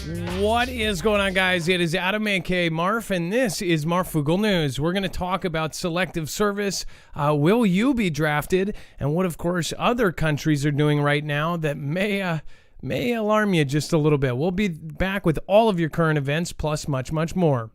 What is going on, guys? It is Adam, aka Marf, and this is Marfoogle News. We're going to talk about selective service. Will you be drafted? And what, of course, other countries are doing right now that may alarm you just a little bit. We'll be back with all of your current events, plus much, much more.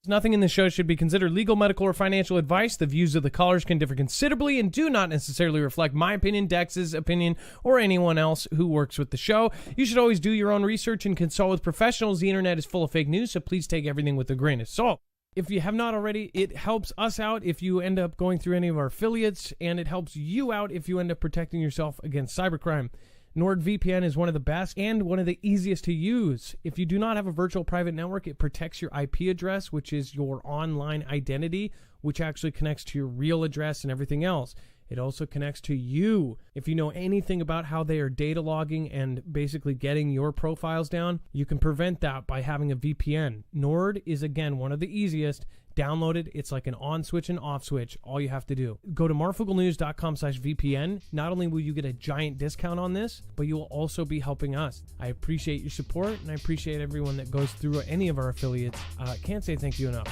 Nothing in the show should be considered legal, medical, or financial advice. The views of the callers can differ considerably and do not necessarily reflect my opinion, Dex's opinion, or anyone else who works with the show. You should always do your own research and consult with professionals. The internet is full of fake news, so please take everything with a grain of salt. If you have not already, it helps us out if you end up going through any of our affiliates, and it helps you out if you end up protecting yourself against cybercrime. NordVPN is one of the best and one of the easiest to use. If you do not have a virtual private network, it protects your IP address, which is your online identity, which actually connects to your real address and everything else. It also connects to you. If you know anything about how they are data logging and basically getting your profiles down, you can prevent that by having a VPN. Nord is, again, one of the easiest. Download it. It's like an on switch and off switch. All you have to do. Go to marfooglenews.com/VPN. Not only will you get a giant discount on this, but you will also be helping us. I appreciate your support, and I appreciate everyone that goes through any of our affiliates. Can't say thank you enough.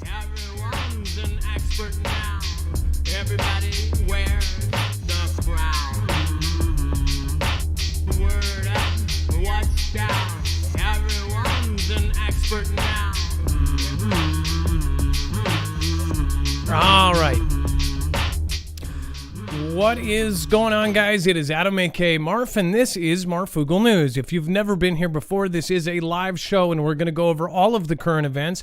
Everyone's an expert now. Everybody wears the crown. Word up, what's down? Everyone's an expert now. All right. What is going on, guys? It is Adam, aka Marf, and this is Marfoogle News. If you've never been here before, this is a live show, and we're going to go over all of the current events,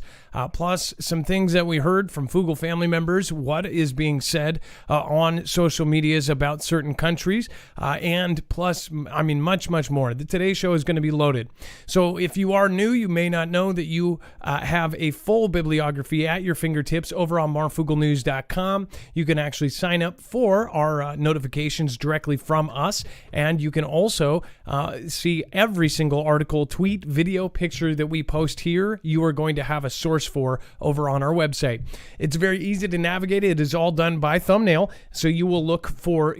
plus some things that we heard from Foogle family members, what is being said on social medias about certain countries, and plus, much, much more. Today's show is going to be loaded. So if you are new, you may not know that you have a full bibliography at your fingertips over on marfooglenews.com. You can actually sign up for our notifications directly from us, and you can also see every single article, tweet, video, picture that we post here. You are going to have a source for over on our website. It's very easy to navigate. It is all done by thumbnail, so you will look for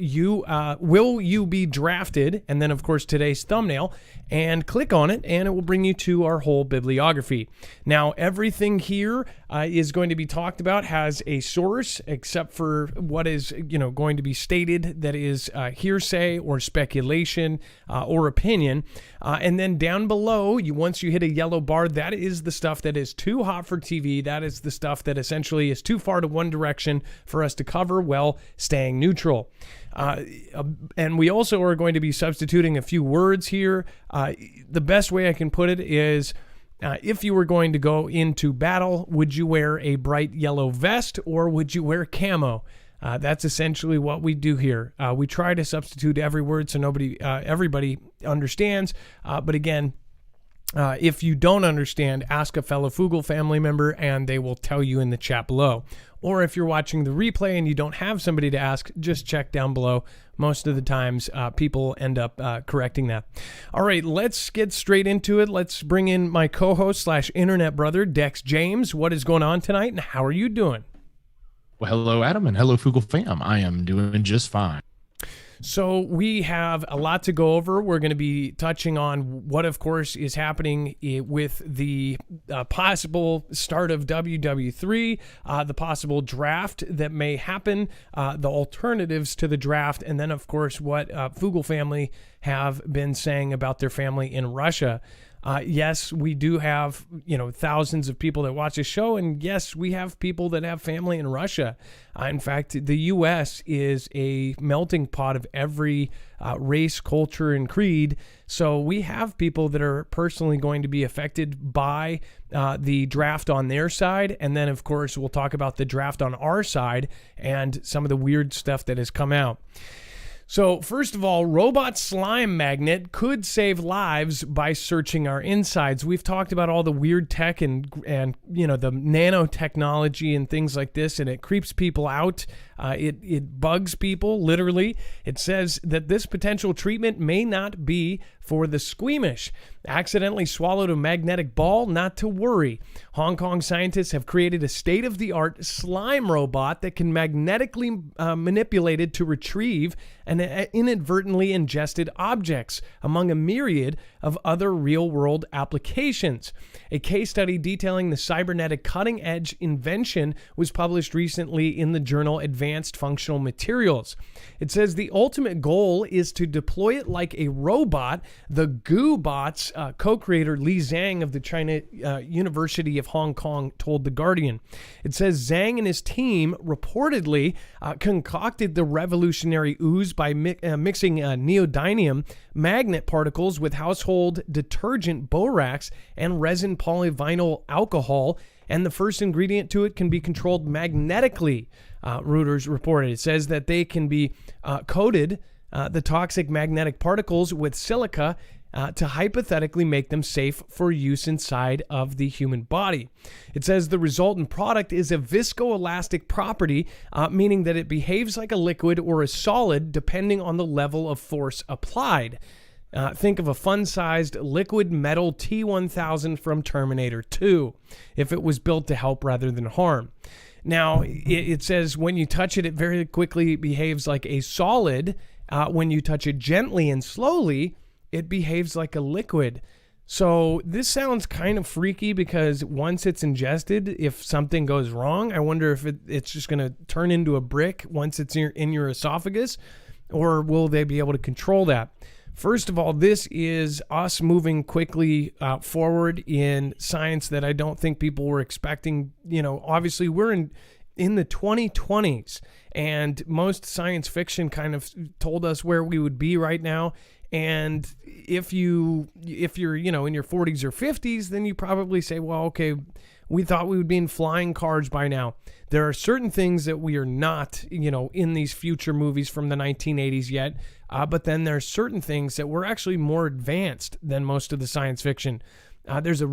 will you be drafted, and then of course today's thumbnail, and click on it, and it will bring you to our whole bibliography. Now, everything here is going to be talked about has a source, except for what is going to be stated that is hearsay or speculation or opinion. And then down below, once you hit a yellow bar, that is the stuff that is too hot for TV. That is the stuff that essentially is too far to one direction for us to cover while staying neutral. And we also are going to be substituting a few words here. The best way I can put it is, if you were going to go into battle, would you wear a bright yellow vest or would you wear camo? That's essentially what we do here. We try to substitute every word so everybody understands. But again, if you don't understand, ask a fellow Foogle family member and they will tell you in the chat below. Or if you're watching the replay and you don't have somebody to ask, just check down below. Most of the times, people end up correcting that. All right, let's get straight into it. Let's bring in my co-host / internet brother, Dex James. What is going on tonight and how are you doing? Well, hello, Adam, and hello, Foogle fam. I am doing just fine. So we have a lot to go over. We're going to be touching on what, of course, is happening with the possible start of WW3, the possible draft that may happen, the alternatives to the draft, and then, of course, what Foogle family have been saying about their family in Russia. Yes, we do have, thousands of people that watch the show, and yes, we have people that have family in Russia. In fact, the U.S. is a melting pot of every race, culture, and creed. So we have people that are personally going to be affected by the draft on their side. And then, of course, we'll talk about the draft on our side and some of the weird stuff that has come out. So, first of all, robot slime magnet could save lives by searching our insides. We've talked about all the weird tech and the nanotechnology and things like this, and it creeps people out. It bugs people, literally. It says that this potential treatment may not be for the squeamish. Accidentally swallowed a magnetic ball? Not to worry. Hong Kong scientists have created a state-of-the-art slime robot that can magnetically manipulated to retrieve and inadvertently ingested objects, among a myriad of other real-world applications. A case study detailing the cybernetic cutting-edge invention was published recently in the journal Advanced Functional Materials. It says the ultimate goal is to deploy it like a robot. The GooBots co-creator Li Zhang of the China University of Hong Kong told The Guardian. It says Zhang and his team reportedly concocted the revolutionary ooze by mixing neodymium magnet particles with household detergent borax and resin polyvinyl alcohol, and the first ingredient to it can be controlled magnetically, Reuters reported. It says that they can be coated the toxic magnetic particles with silica to hypothetically make them safe for use inside of the human body. It says the resultant product is a viscoelastic property, meaning that it behaves like a liquid or a solid depending on the level of force applied. Think of a fun-sized liquid metal T-1000 from Terminator 2, if it was built to help rather than harm. Now, it says when you touch it, it very quickly behaves like a solid. When you touch it gently and slowly, it behaves like a liquid. So this sounds kind of freaky because once it's ingested, if something goes wrong, I wonder if it's just going to turn into a brick once it's in your esophagus, or will they be able to control that? First of all, this is us moving quickly forward in science that I don't think people were expecting. Obviously we're in the 2020s, and most science fiction kind of told us where we would be right now. And if you're in your 40s or 50s, then you probably say, well, okay, we thought we would be in flying cars by now. There are certain things that we are not, in these future movies from the 1980s yet. But then there's certain things that were actually more advanced than most of the science fiction. There's a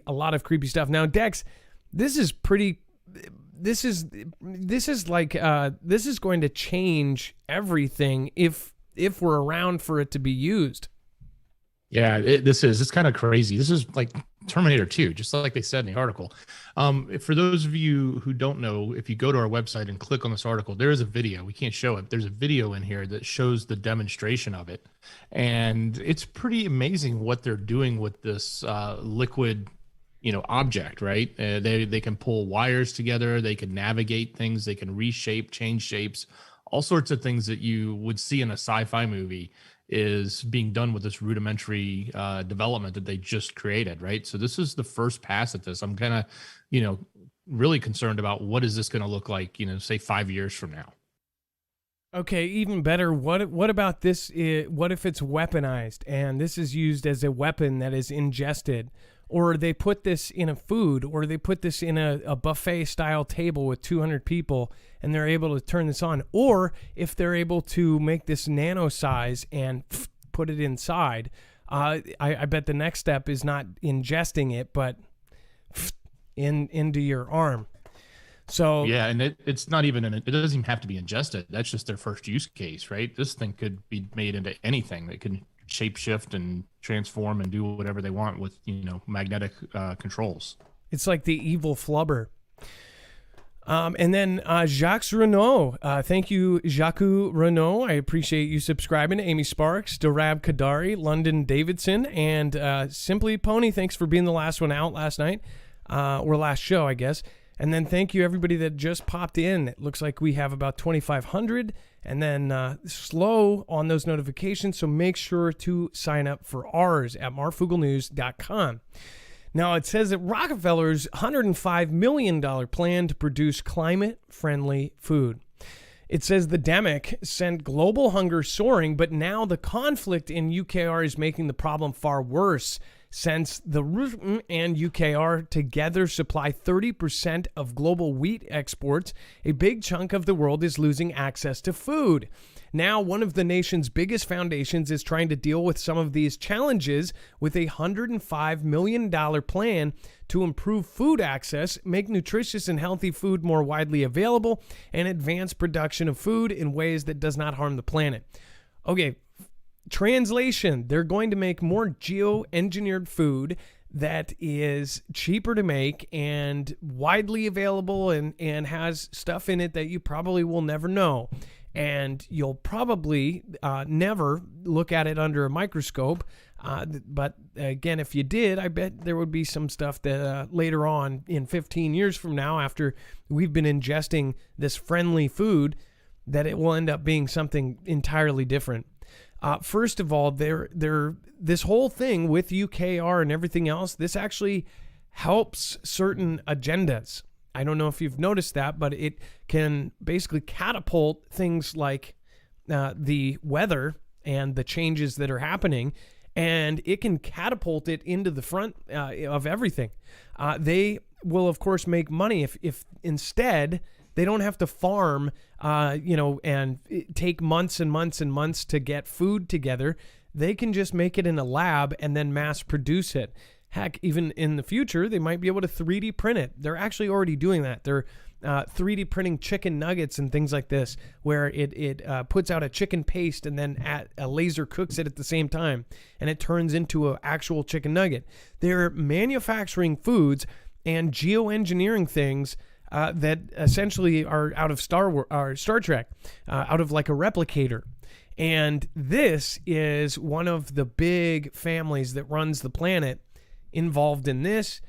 lot of creepy stuff. Now, Dex, this is going to change everything if we're around for it to be used. Yeah, it's kind of crazy. This is like Terminator 2, just like they said in the article. For those of you who don't know, if you go to our website and click on this article, there is a video. We can't show it. There's a video in here that shows the demonstration of it. And it's pretty amazing what they're doing with this liquid, object, right? They can pull wires together. They can navigate things. They can reshape, change shapes, all sorts of things that you would see in a sci-fi movie is being done with this rudimentary development that they just created, right? So this is the first pass at this. I'm kind of, really concerned about what is this going to look like, say 5 years from now. Okay, even better. What about this? What if it's weaponized and this is used as a weapon that is ingested? Or they put this in a food, or they put this in a buffet-style table with 200 people, and they're able to turn this on. Or if they're able to make this nano size and put it inside, I bet the next step is not ingesting it, but into your arm. So yeah, and it's not even it doesn't even have to be ingested. That's just their first use case, right? This thing could be made into anything that can shapeshift and transform and do whatever they want with magnetic controls. It's like the evil flubber. And then Jacques Renault. Thank you, Jacques Renault. I appreciate you subscribing. Amy Sparks, Darab Kadari, London Davidson, and Simply Pony. Thanks for being the last one out last night, or last show, I guess. And then thank you, everybody that just popped in. It looks like we have about 2,500, and then slow on those notifications, so make sure to sign up for ours at marfooglenews.com. Now, it says that Rockefeller's $105 million plan to produce climate-friendly food. It says the demic sent global hunger soaring, but now the conflict in UKR is making the problem far worse. Since the RUM and UKR together supply 30% of global wheat exports, a big chunk of the world is losing access to food. Now, one of the nation's biggest foundations is trying to deal with some of these challenges with a $105 million plan to improve food access, make nutritious and healthy food more widely available, and advance production of food in ways that does not harm the planet. Okay, translation, they're going to make more geo-engineered food that is cheaper to make and widely available and has stuff in it that you probably will never know. And you'll probably never look at it under a microscope. But again, if you did, I bet there would be some stuff that later on in 15 years from now, after we've been ingesting this friendly food, that it will end up being something entirely different. First of all, this whole thing with UKR and everything else, this actually helps certain agendas. I don't know if you've noticed that, but it can basically catapult things like the weather and the changes that are happening, and it can catapult it into the front of everything. They will, of course, make money if instead they don't have to farm, and take months and months and months to get food together. They can just make it in a lab and then mass produce it. Heck, even in the future, they might be able to 3D print it. They're actually already doing that. They're 3D printing chicken nuggets and things like this, where it puts out a chicken paste and then a laser cooks it at the same time, and it turns into an actual chicken nugget. They're manufacturing foods and geoengineering things that essentially are out of Star Trek, out of like a replicator. And this is one of the big families that runs the planet involved in this.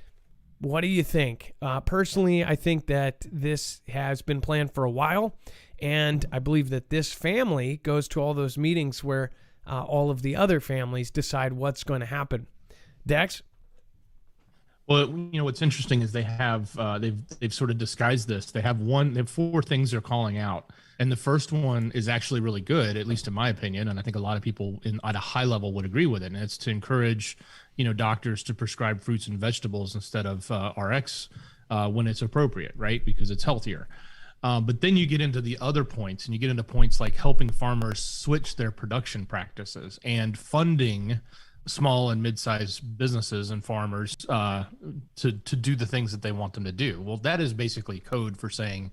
What do you think? Personally, I think that this has been planned for a while, and I believe that this family goes to all those meetings where all of the other families decide what's going to happen. Dex? Well, what's interesting is they have they've sort of disguised this. They have four things they're calling out, and the first one is actually really good, at least in my opinion, and I think a lot of people at a high level would agree with it. And it's to encourage doctors to prescribe fruits and vegetables instead of RX when it's appropriate, right? Because it's healthier. But then you get into the other points, and you get into points like helping farmers switch their production practices and funding small and mid-sized businesses and farmers to do the things that they want them to do. Well, that is basically code for saying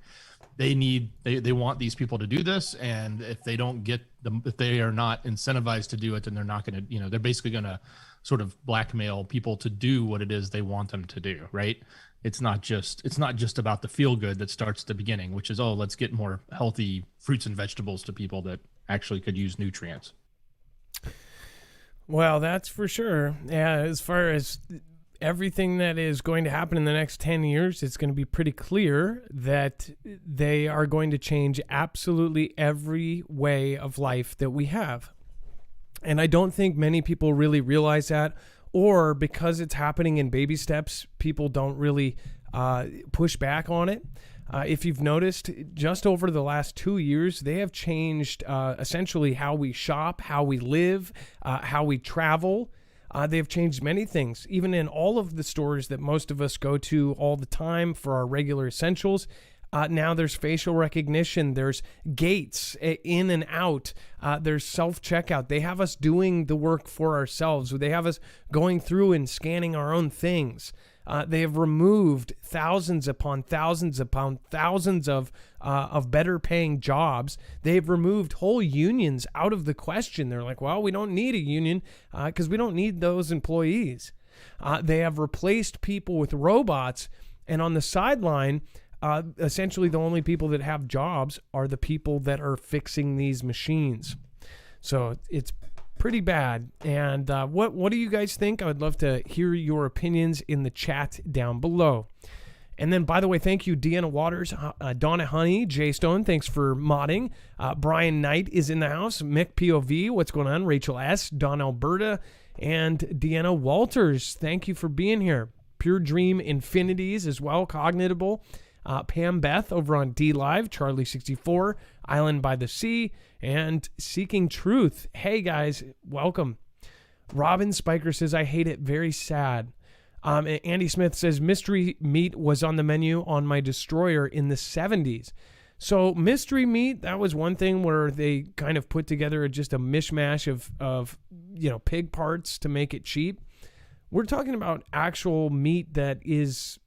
they want these people to do this, and if they don't get them, if they are not incentivized to do it, then they're not going to, they're basically going to sort of blackmail people to do what it is they want them to do, right? It's not just about the feel good that starts at the beginning, which is, let's get more healthy fruits and vegetables to people that actually could use nutrients. Well, that's for sure. Yeah, as far as everything that is going to happen in the next 10 years, it's going to be pretty clear that they are going to change absolutely every way of life that we have. And I don't think many people really realize that, or because it's happening in baby steps, people don't really push back on it. If you've noticed, just over the last 2 years, they have changed essentially how we shop, how we live, how we travel. They've changed many things, even in all of the stores that most of us go to all the time for our regular essentials. Now there's facial recognition, there's gates in and out, there's self-checkout. They have us doing the work for ourselves. They have us going through and scanning our own things. They have removed thousands upon thousands upon thousands of better paying jobs. They've removed whole unions out of the question. They're like, well, we don't need a union because we don't need those employees. They have replaced people with robots, and on the sideline, essentially the only people that have jobs are the people that are fixing these machines. So it's pretty bad. And what do you guys think? I would love to hear your opinions in the chat down below. And then, by the way, thank you, Deanna Waters, Donna Honey, Jay Stone, thanks for modding. Brian Knight is in the house. Mick POV, what's going on? Rachel S., Don Alberta, and Deanna Walters, thank you for being here. Pure Dream Infinities as well, Cognitable. Pam Beth over on D Live, Charlie64, Island by the Sea, and Seeking Truth. Hey guys, welcome. Robin Spiker says, I hate it. Very sad. Andy Smith says, mystery meat was on the menu on my destroyer in the 70s. So mystery meat, that was one thing where they kind of put together just a mishmash of pig parts to make it cheap. We're talking about actual meat that is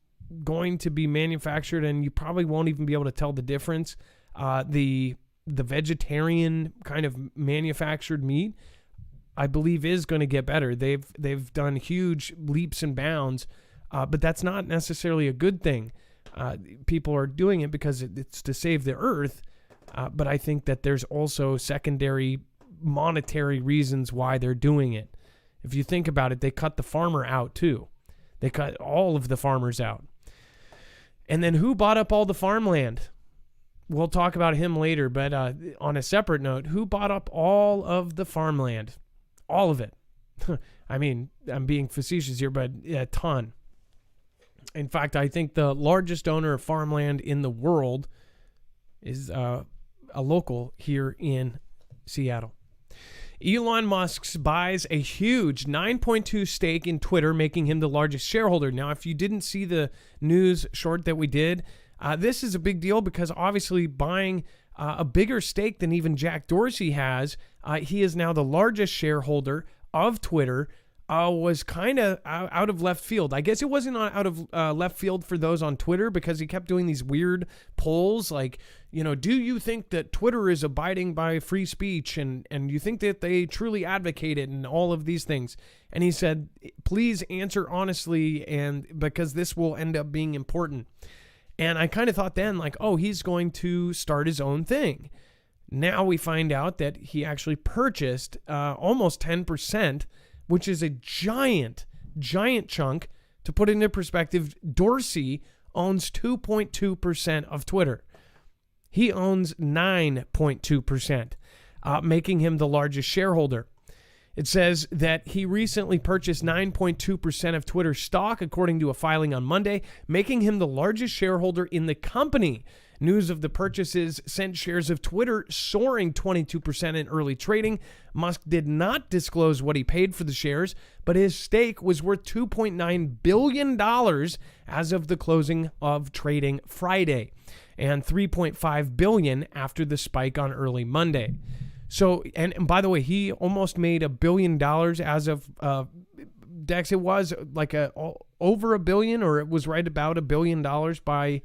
going to be manufactured, and you probably won't even be able to tell the difference. The vegetarian kind of manufactured meat, I believe, is going to get better. They've done huge leaps and bounds, but that's not necessarily a good thing. People are doing it because it's to save the earth, but I think that there's also secondary monetary reasons why they're doing it. If you think about it, they cut the farmer out too. They cut all of the farmers out. And then who bought up all the farmland? We'll talk about him later, but on a separate note, who bought up all of the farmland? All of it. I mean, I'm being facetious here, but a ton. In fact, I think the largest owner of farmland in the world is a local here in Seattle. Elon Musk buys a huge 9.2 stake in Twitter, making him the largest shareholder. Now, if you didn't see the news short that we did, this is a big deal because obviously buying a bigger stake than even Jack Dorsey has, he is now the largest shareholder of Twitter, was kind of out of left field. I guess it wasn't out of left field for those on Twitter because he kept doing these weird polls like, do you think that Twitter is abiding by free speech and you think that they truly advocate it and all of these things? And he said, please answer honestly, and because this will end up being important. And I kind of thought then like, oh, he's going to start his own thing. Now we find out that he actually purchased almost 10%, which is a giant chunk. To put it into perspective, Dorsey owns 2.2% of Twitter. He owns 9.2%, making him the largest shareholder. It says that he recently purchased 9.2% of Twitter stock, according to a filing on Monday, making him the largest shareholder in the company. News of the purchases sent shares of Twitter soaring 22% in early trading. Musk did not disclose what he paid for the shares, but his stake was worth $2.9 billion as of the closing of trading Friday, and $3.5 billion after the spike on early Monday. So, and by the way, he almost made $1 billion as of Dex. It was like over $1 billion, or it was right about $1 billion by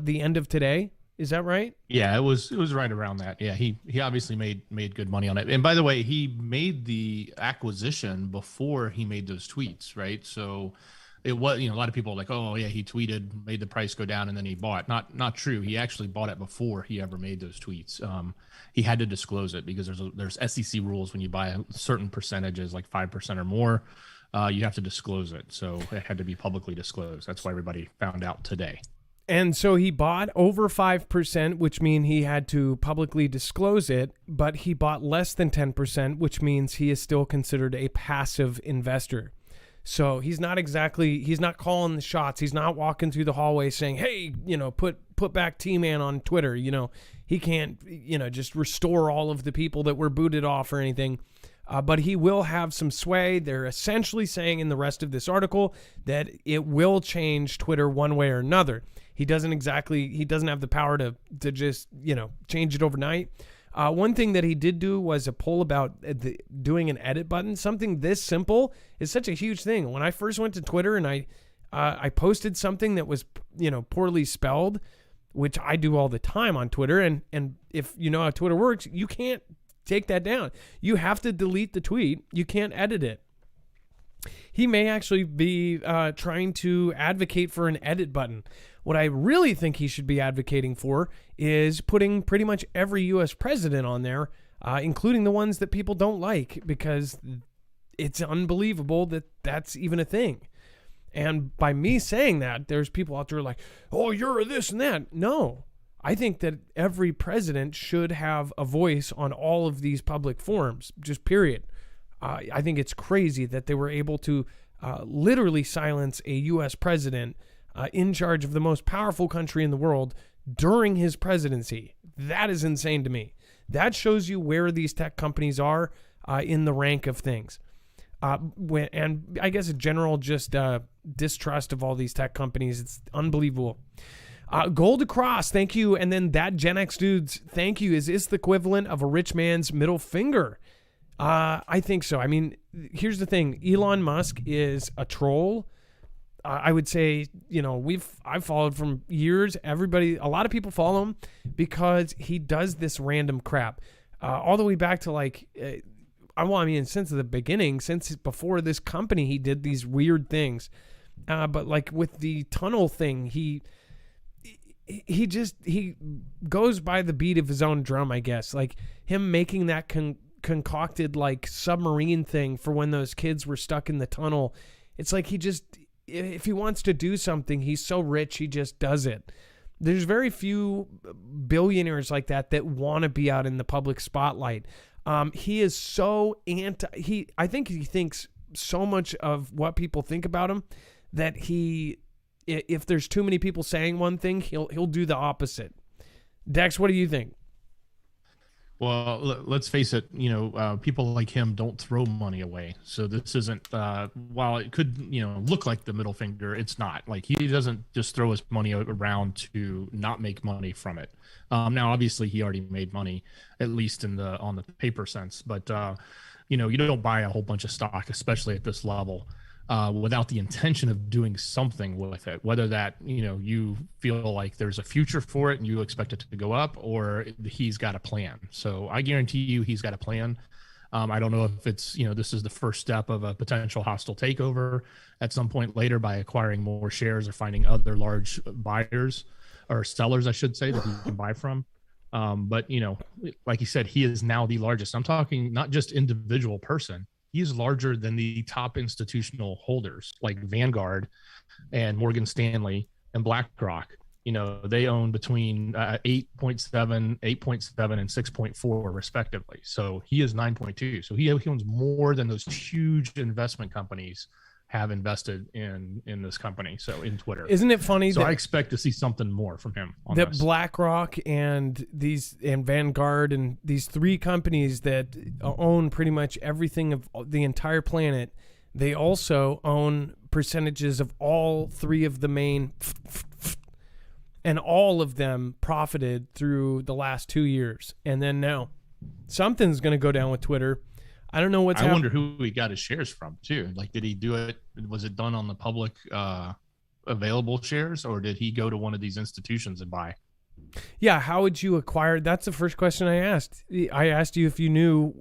the end of today. Is that right? Yeah, it was right around that. Yeah, he obviously made good money on it. And by the way, he made the acquisition before he made those tweets, right? So it was, a lot of people are like, oh yeah, he tweeted, made the price go down, and then he bought. Not true. He actually bought it before he ever made those tweets. He had to disclose it because there's SEC rules when you buy certain percentages, like 5% or more, you have to disclose it. So it had to be publicly disclosed. That's why everybody found out today. And so he bought over 5%, which means he had to publicly disclose it, but he bought less than 10%, which means he is still considered a passive investor. So he's not calling the shots. He's not walking through the hallway saying, hey, put back T-Man on Twitter. He can't, just restore all of the people that were booted off or anything. But he will have some sway. They're essentially saying in the rest of this article that it will change Twitter one way or another. He doesn't have the power to just, change it overnight. One thing that he did do was a poll about doing an edit button. Something this simple is such a huge thing. When I first went to Twitter and I posted something that was, poorly spelled, which I do all the time on Twitter. And if you know how Twitter works, you can't take that down. You have to delete the tweet. You can't edit it. He may actually be trying to advocate for an edit button. What I really think he should be advocating for is putting pretty much every U.S. president on there, including the ones that people don't like, because it's unbelievable that that's even a thing. And by me saying that, there's people out there like, oh, you're this and that. No, I think that every president should have a voice on all of these public forums, just period. I think it's crazy that they were able to literally silence a U.S. president in charge of the most powerful country in the world during his presidency. That is insane to me. That shows you where these tech companies are in the rank of things. And I guess a general just distrust of all these tech companies. It's unbelievable. Gold across, thank you. And then that Gen X dudes, thank you. Is this the equivalent of a rich man's middle finger? I think so. I mean, here's the thing. Elon Musk is a troll. I would say, I've followed from years. A lot of people follow him because he does this random crap. All the way back to since the beginning, since before this company, he did these weird things. But like with the tunnel thing, he goes by the beat of his own drum, I guess. Like him making that concocted like submarine thing for when those kids were stuck in the tunnel. It's like if he wants to do something, he's so rich, he just does it. There's very few billionaires like that want to be out in the public spotlight. He is so I think he thinks so much of what people think about him that if there's too many people saying one thing, he'll do the opposite. Dex, what do you think? Well, let's face it, people like him don't throw money away. So this isn't, while it could, look like the middle finger, it's not. Like he doesn't just throw his money around to not make money from it. Now, obviously, he already made money, at least on the paper sense. But, you don't buy a whole bunch of stock, especially at this level, without the intention of doing something with it, whether that, you feel like there's a future for it and you expect it to go up, or he's got a plan. So I guarantee you he's got a plan. I don't know if it's, this is the first step of a potential hostile takeover at some point later by acquiring more shares or finding other large buyers or sellers, I should say, that he can buy from. But, like you said, he is now the largest. I'm talking not just individual person. He is larger than the top institutional holders like Vanguard and Morgan Stanley and BlackRock. They own between 8.7, and 6.4 respectively. So he is 9.2. So he owns more than those huge investment companies have invested in this company. So in Twitter. Isn't it funny? So I expect to see something more from him on that this. BlackRock and Vanguard and these three companies that own pretty much everything of the entire planet, they also own percentages of all three of the main, and all of them profited through the last 2 years. And then now something's going to go down with Twitter. I don't know what's happening. I wonder who he got his shares from too. Like, did he do it? Was it done on the public available shares, or did he go to one of these institutions and buy? Yeah. How would you acquire? That's the first question I asked. I asked you if you knew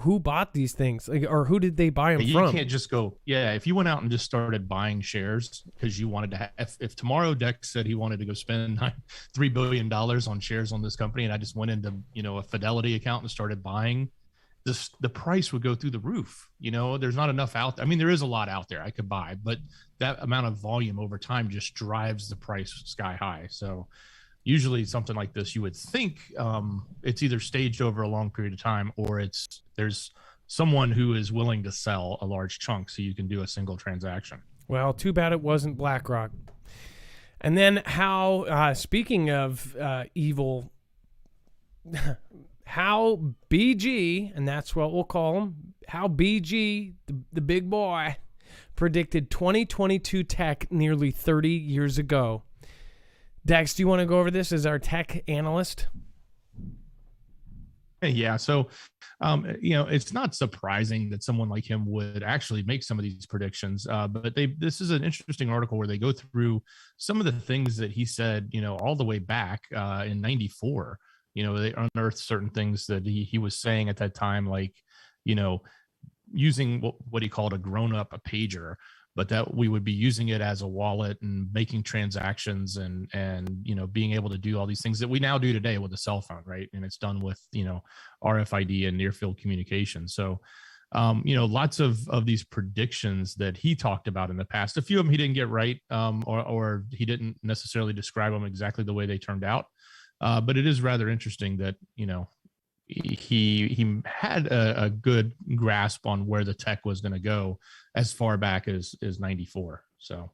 who bought these things, or who did they buy them from? You can't just go. Yeah. If you went out and just started buying shares because you wanted to if tomorrow Dex said he wanted to go spend $3 billion on shares on this company, and I just went into, a Fidelity account and started buying, the price would go through the roof. There's not enough out there. I mean, there is a lot out there I could buy, but that amount of volume over time just drives the price sky high. So usually something like this, you would think it's either staged over a long period of time, or there's someone who is willing to sell a large chunk so you can do a single transaction. Well, too bad it wasn't BlackRock. And then how, speaking of evil, how BG, and that's what we'll call him, how BG, the big boy, predicted 2022 tech nearly 30 years ago. Dex, do you want to go over this as our tech analyst? Yeah. So, it's not surprising that someone like him would actually make some of these predictions. But this is an interesting article where they go through some of the things that he said, all the way back in 94. They unearthed certain things that he was saying at that time, like, using what he called a grown-up pager, but that we would be using it as a wallet and making transactions and being able to do all these things that we now do today with a cell phone, right? And it's done with, RFID and near-field communication. So, lots of these predictions that he talked about in the past. A few of them he didn't get right, or he didn't necessarily describe them exactly the way they turned out. But it is rather interesting that, he had a good grasp on where the tech was going to go as far back as 94. So,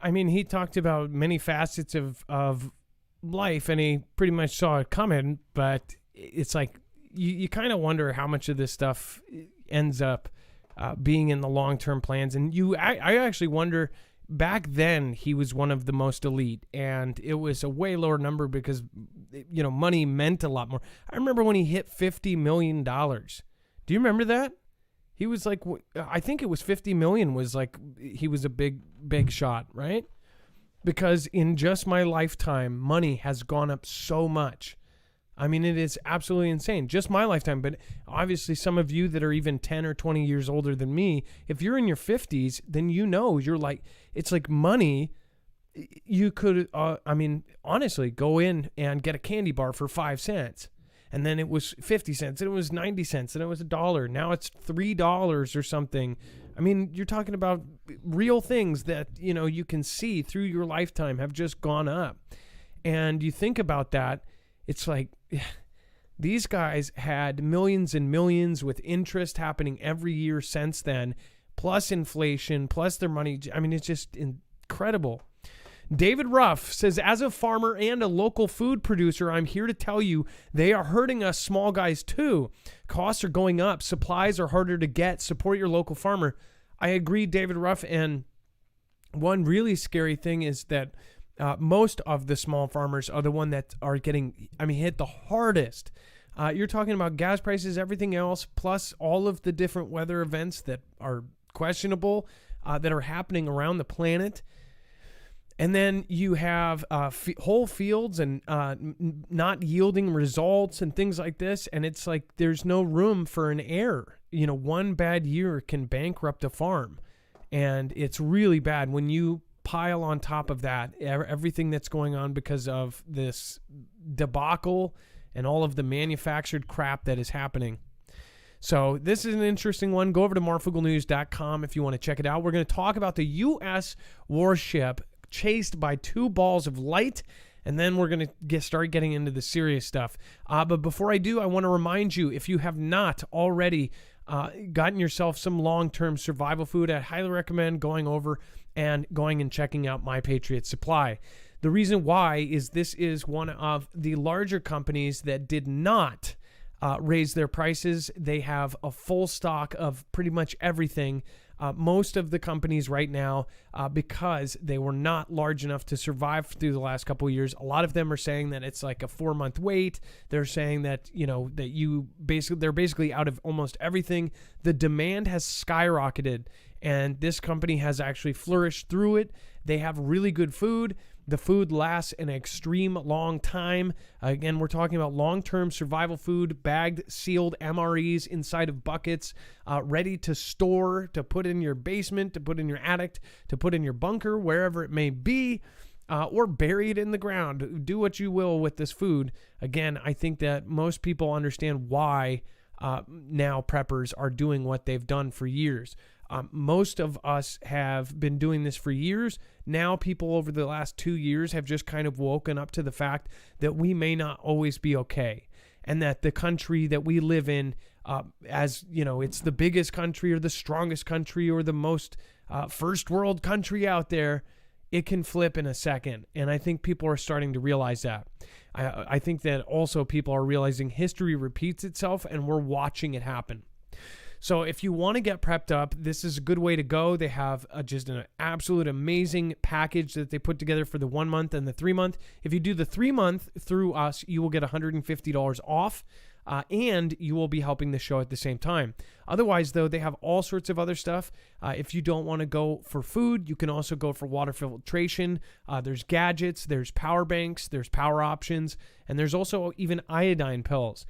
I mean, he talked about many facets of life, and he pretty much saw it coming, but it's like you kind of wonder how much of this stuff ends up being in the long-term plans. And I actually wonder, back then he was one of the most elite, and it was a way lower number because, money meant a lot more. I remember when he hit $50 million. Do you remember that? He was like, I think it was 50 million was like, he was a big shot, right? Because in just my lifetime, money has gone up so much. I mean, it is absolutely insane. Just my lifetime. But obviously some of you that are even 10 or 20 years older than me, if you're in your 50s, then you're like, it's like money. You could, honestly, go in and get a candy bar for 5 cents. And then it was 50 cents, and it was 90 cents, and it was $1. Now it's $3 or something. I mean, you're talking about real things that, you can see through your lifetime have just gone up. And you think about that, it's like these guys had millions and millions with interest happening every year since then, plus inflation, plus their money. I mean, it's just incredible. David Ruff says, as a farmer and a local food producer, I'm here to tell you they are hurting us small guys too. Costs are going up. Supplies are harder to get. Support your local farmer. I agree, David Ruff. And one really scary thing is that most of the small farmers are the one that are getting, hit the hardest. You're talking about gas prices, everything else, plus all of the different weather events that are questionable, that are happening around the planet. And then you have whole fields and not yielding results and things like this. And it's like there's no room for an error. One bad year can bankrupt a farm. And it's really bad when you pile on top of that everything that's going on because of this debacle and all of the manufactured crap that is happening. So this is an interesting one. Go over to marfooglenews.com if you want to check it out. We're going to talk about the U.S. warship chased by 2 balls of light, and then we're going to start getting into the serious stuff. But before I do, I want to remind you, if you have not already gotten yourself some long-term survival food, I highly recommend going and checking out My Patriot Supply. The reason why is this is one of the larger companies that did not raise their prices. They have a full stock of pretty much everything. Most of the companies right now, because they were not large enough to survive through the last couple of years, a lot of them are saying that it's like a 4-month wait. They're saying that, they're basically out of almost everything. The demand has skyrocketed, and this company has actually flourished through it. They have really good food. The food lasts an extreme long time. Again, we're talking about long-term survival food, bagged, sealed MREs inside of buckets, ready to store, to put in your basement, to put in your attic, to put in your bunker, wherever it may be, or bury it in the ground. Do what you will with this food. Again, I think that most people understand why now preppers are doing what they've done for years. Most of us have been doing this for years. Now people over the last 2 years have just kind of woken up to the fact that we may not always be okay. And that the country that we live in, it's the biggest country or the strongest country or the most first world country out there, it can flip in a second. And I think people are starting to realize that. I think that also people are realizing history repeats itself, and we're watching it happen. So if you want to get prepped up, this is a good way to go. They have just an absolute amazing package that they put together for the 1 month and the 3 month. If you do the 3 month through us, you will get $150 off, and you will be helping the show at the same time. Otherwise, though, they have all sorts of other stuff. If you don't want to go for food, you can also go for water filtration. There's gadgets, there's power banks, there's power options, and there's also even iodine pills.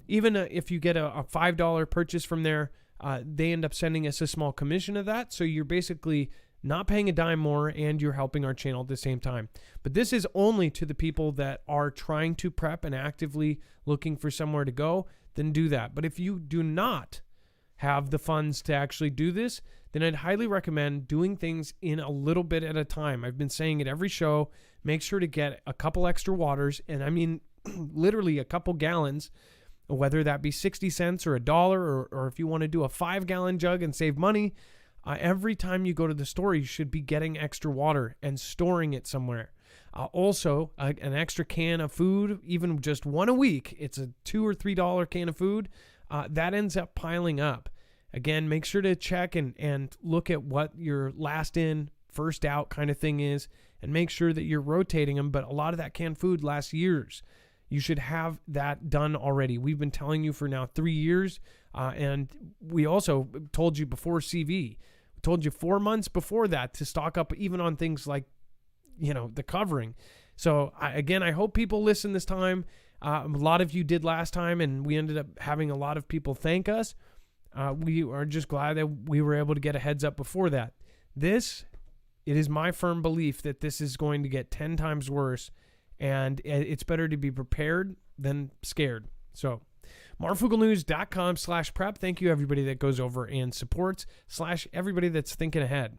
Even if you get a $5 purchase from there, they end up sending us a small commission of that. So you're basically not paying a dime more, and you're helping our channel at the same time. But this is only to the people that are trying to prep and actively looking for somewhere to go, then do that. But if you do not have the funds to actually do this, then I'd highly recommend doing things in a little bit at a time. I've been saying it every show. Make sure to get a couple extra waters, and I mean literally a couple gallons, whether that be 60 cents or $1, or if you want to do a 5-gallon jug and save money, every time you go to the store, you should be getting extra water and storing it somewhere. Also, an extra can of food, even just one a week, it's a $2 or $3 can of food, that ends up piling up. Again, make sure to check and look at what your last in, first out kind of thing is, and make sure that you're rotating them. But a lot of that canned food lasts years. You should have that done already. We've been telling you for now 3 years, and we also told you before CV. We told you 4 months before that to stock up even on things like, the covering. So I hope people listen this time. A lot of you did last time, and we ended up having a lot of people thank us. We are just glad that we were able to get a heads up before that. It is my firm belief that this is going to get 10 times worse, and it's better to be prepared than scared. So, marfooglenews.com/prep. Thank you, everybody that goes over and supports, / everybody that's thinking ahead.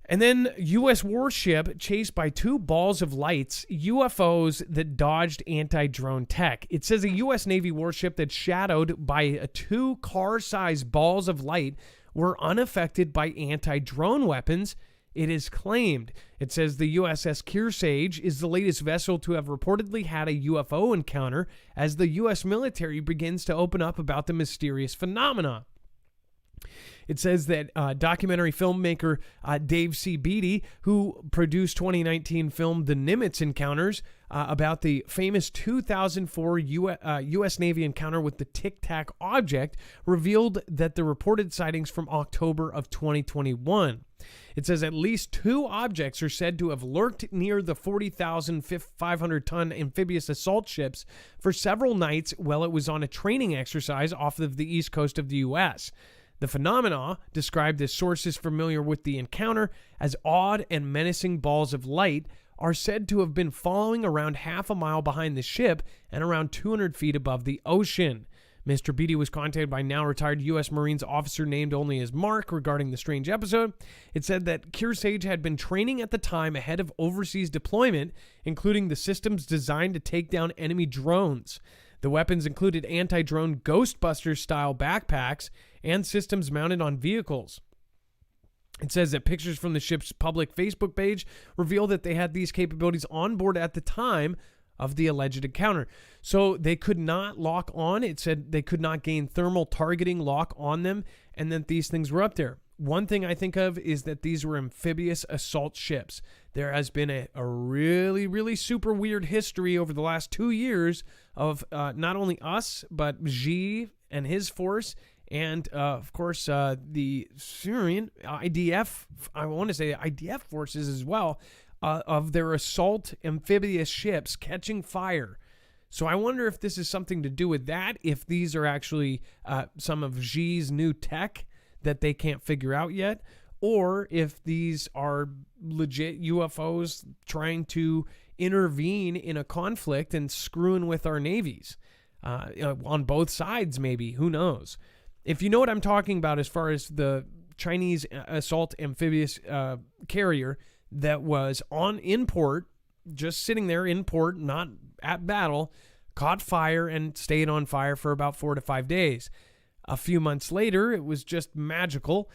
And then U.S. warship chased by 2 balls of lights, UFOs that dodged anti-drone tech. It says a U.S. Navy warship that's shadowed by 2 car-sized balls of light were unaffected by anti-drone weapons, it is claimed. It says the USS Kearsarge is the latest vessel to have reportedly had a UFO encounter as the U.S. military begins to open up about the mysterious phenomena. It says that documentary filmmaker Dave C. Beatty, who produced 2019 film The Nimitz Encounters about the famous 2004 U.S. Navy encounter with the Tic Tac object, revealed that the reported sightings from October of 2021. It says at least 2 objects are said to have lurked near the 40,500-ton amphibious assault ships for several nights while it was on a training exercise off of the east coast of the U.S. The phenomena, described as sources familiar with the encounter as odd and menacing balls of light, are said to have been following around half a mile behind the ship and around 200 feet above the ocean. Mr. Beatty was contacted by now retired U.S. Marines officer named only as Mark regarding the strange episode. It said that Kearsarge had been training at the time ahead of overseas deployment, including the systems designed to take down enemy drones. The weapons included anti-drone Ghostbusters-style backpacks and systems mounted on vehicles. It says that pictures from the ship's public Facebook page reveal that they had these capabilities on board at the time of the alleged encounter. So they could not lock on. It said they could not gain thermal targeting lock on them, and that these things were up there. One thing I think of is that these were amphibious assault ships. There has been a really, really super weird history over the last 2 years of not only us, but Xi and his force, and of course the Syrian IDF, I want to say IDF forces as well, of their assault amphibious ships catching fire. So I wonder if this is something to do with that, if these are actually some of Xi's new tech that they can't figure out yet, or if these are legit UFOs trying to intervene in a conflict and screwing with our navies on both sides, maybe. Who knows? If you know what I'm talking about as far as the Chinese assault amphibious carrier that was in port, just sitting there in port, not at battle, caught fire and stayed on fire for about 4 to 5 days. A few months later, it was just magical.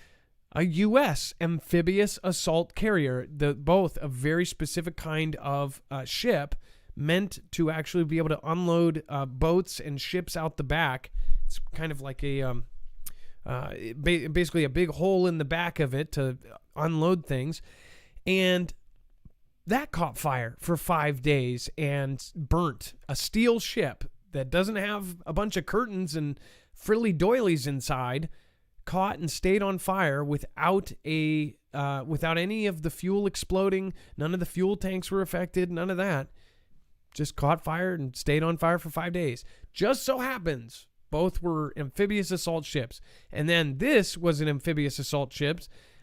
A U.S. amphibious assault carrier, both a very specific kind of ship meant to actually be able to unload boats and ships out the back. It's kind of like basically a big hole in the back of it to unload things. And that caught fire for 5 days and burnt. A steel ship that doesn't have a bunch of curtains and frilly doilies inside caught and stayed on fire without any of the fuel exploding. None of the fuel tanks were affected. None of that. Just caught fire and stayed on fire for 5 days. Just so happens both were amphibious assault ships. And then this was an amphibious assault ship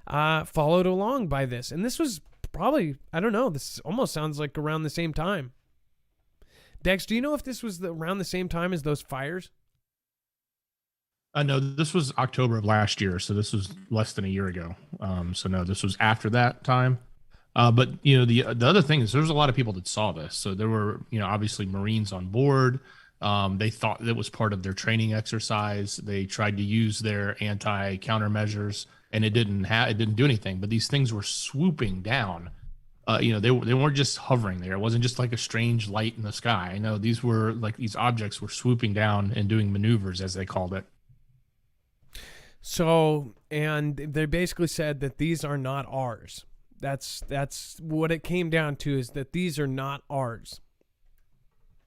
followed along by this. And this was probably, I don't know, this almost sounds like around the same time. Dex, do you know if this was around the same time as those fires? No, this was October of last year, so this was less than a year ago. So no, this was after that time. But the other thing is, there's a lot of people that saw this. So there were, obviously Marines on board. They thought that was part of their training exercise. They tried to use their anti-countermeasures, and it didn't do anything. But these things were swooping down. They weren't just hovering there. It wasn't just like a strange light in the sky. I know these were like these objects were swooping down and doing maneuvers, as they called it. So, and they basically said that these are not ours. That's what it came down to, is that these are not ours.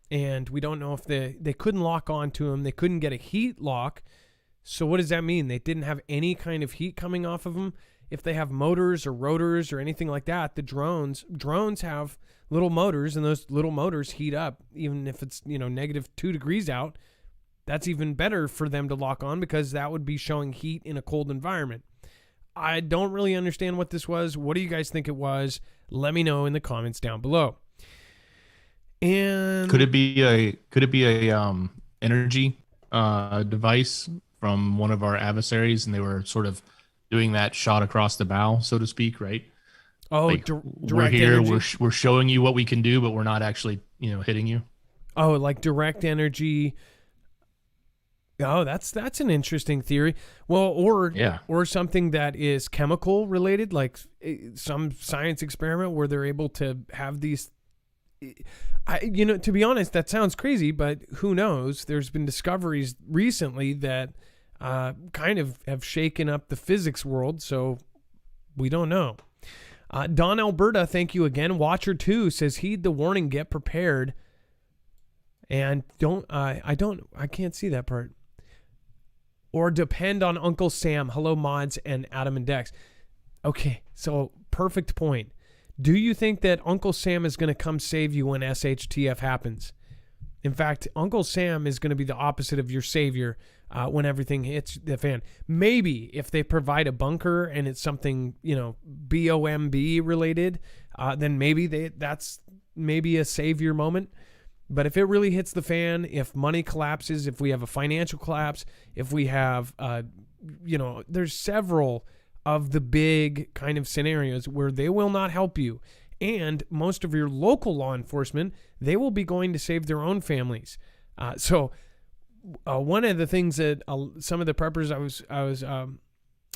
And we don't know if they couldn't lock onto them. They couldn't get a heat lock. So what does that mean? They didn't have any kind of heat coming off of them. If they have motors or rotors or anything like that, the drones have little motors, and those little motors heat up even if it's, -2 degrees out. That's even better for them to lock on, because that would be showing heat in a cold environment. I don't really understand what this was. What do you guys think it was? Let me know in the comments down below. And could it be a energy device from one of our adversaries, and they were sort of doing that shot across the bow, so to speak, right? Oh, like, direct we're here, energy. we're showing you what we can do, but we're not actually, hitting you. Oh, like direct energy. Oh, that's an interesting theory. Well, or something that is chemical related, like some science experiment where they're able to have these. To be honest, that sounds crazy, but who knows? There's been discoveries recently that kind of have shaken up the physics world, so we don't know. Don Alberta, thank you again. Watcher 2 says, heed the warning, get prepared. And I can't see that part. Or depend on Uncle Sam. Hello, mods and Adam and Dex. Okay, so perfect point. Do you think that Uncle Sam is going to come save you when SHTF happens? In fact, Uncle Sam is going to be the opposite of your savior when everything hits the fan. Maybe if they provide a bunker and it's something, BOMB related, then maybe that's maybe a savior moment. But if it really hits the fan, if money collapses, if we have a financial collapse, if we have, there's several of the big kind of scenarios where they will not help you. And most of your local law enforcement, they will be going to save their own families. So one of the things that some of the preppers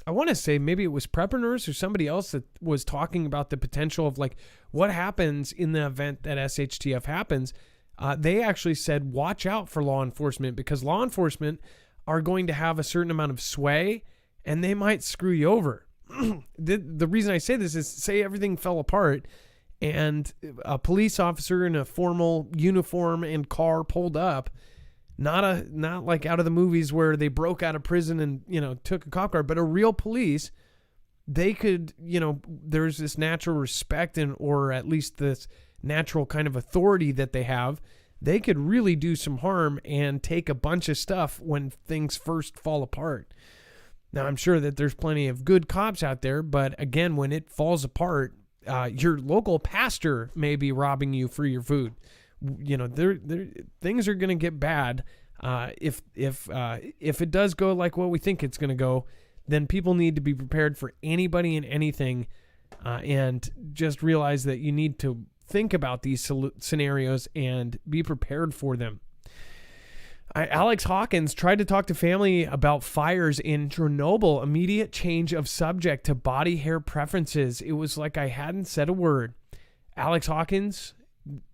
I want to say maybe it was Preppreneurs or somebody else that was talking about the potential of like what happens in the event that SHTF happens. They actually said, watch out for law enforcement, because law enforcement are going to have a certain amount of sway and they might screw you over. The reason I say this is, say everything fell apart and a police officer in a formal uniform and car pulled up, not like out of the movies where they broke out of prison and, took a cop car, but a real police, they could, there's this natural respect or at least this natural kind of authority that they have. They could really do some harm and take a bunch of stuff when things first fall apart. Now, I'm sure that there's plenty of good cops out there, but again, when it falls apart, your local pastor may be robbing you for your food. Things are going to get bad. If it does go like what we think it's going to go, then people need to be prepared for anybody and anything, and just realize that you need to think about these scenarios and be prepared for them. Alex Hawkins tried to talk to family about fires in Chernobyl. Immediate change of subject to body hair preferences. It was like I hadn't said a word. Alex Hawkins,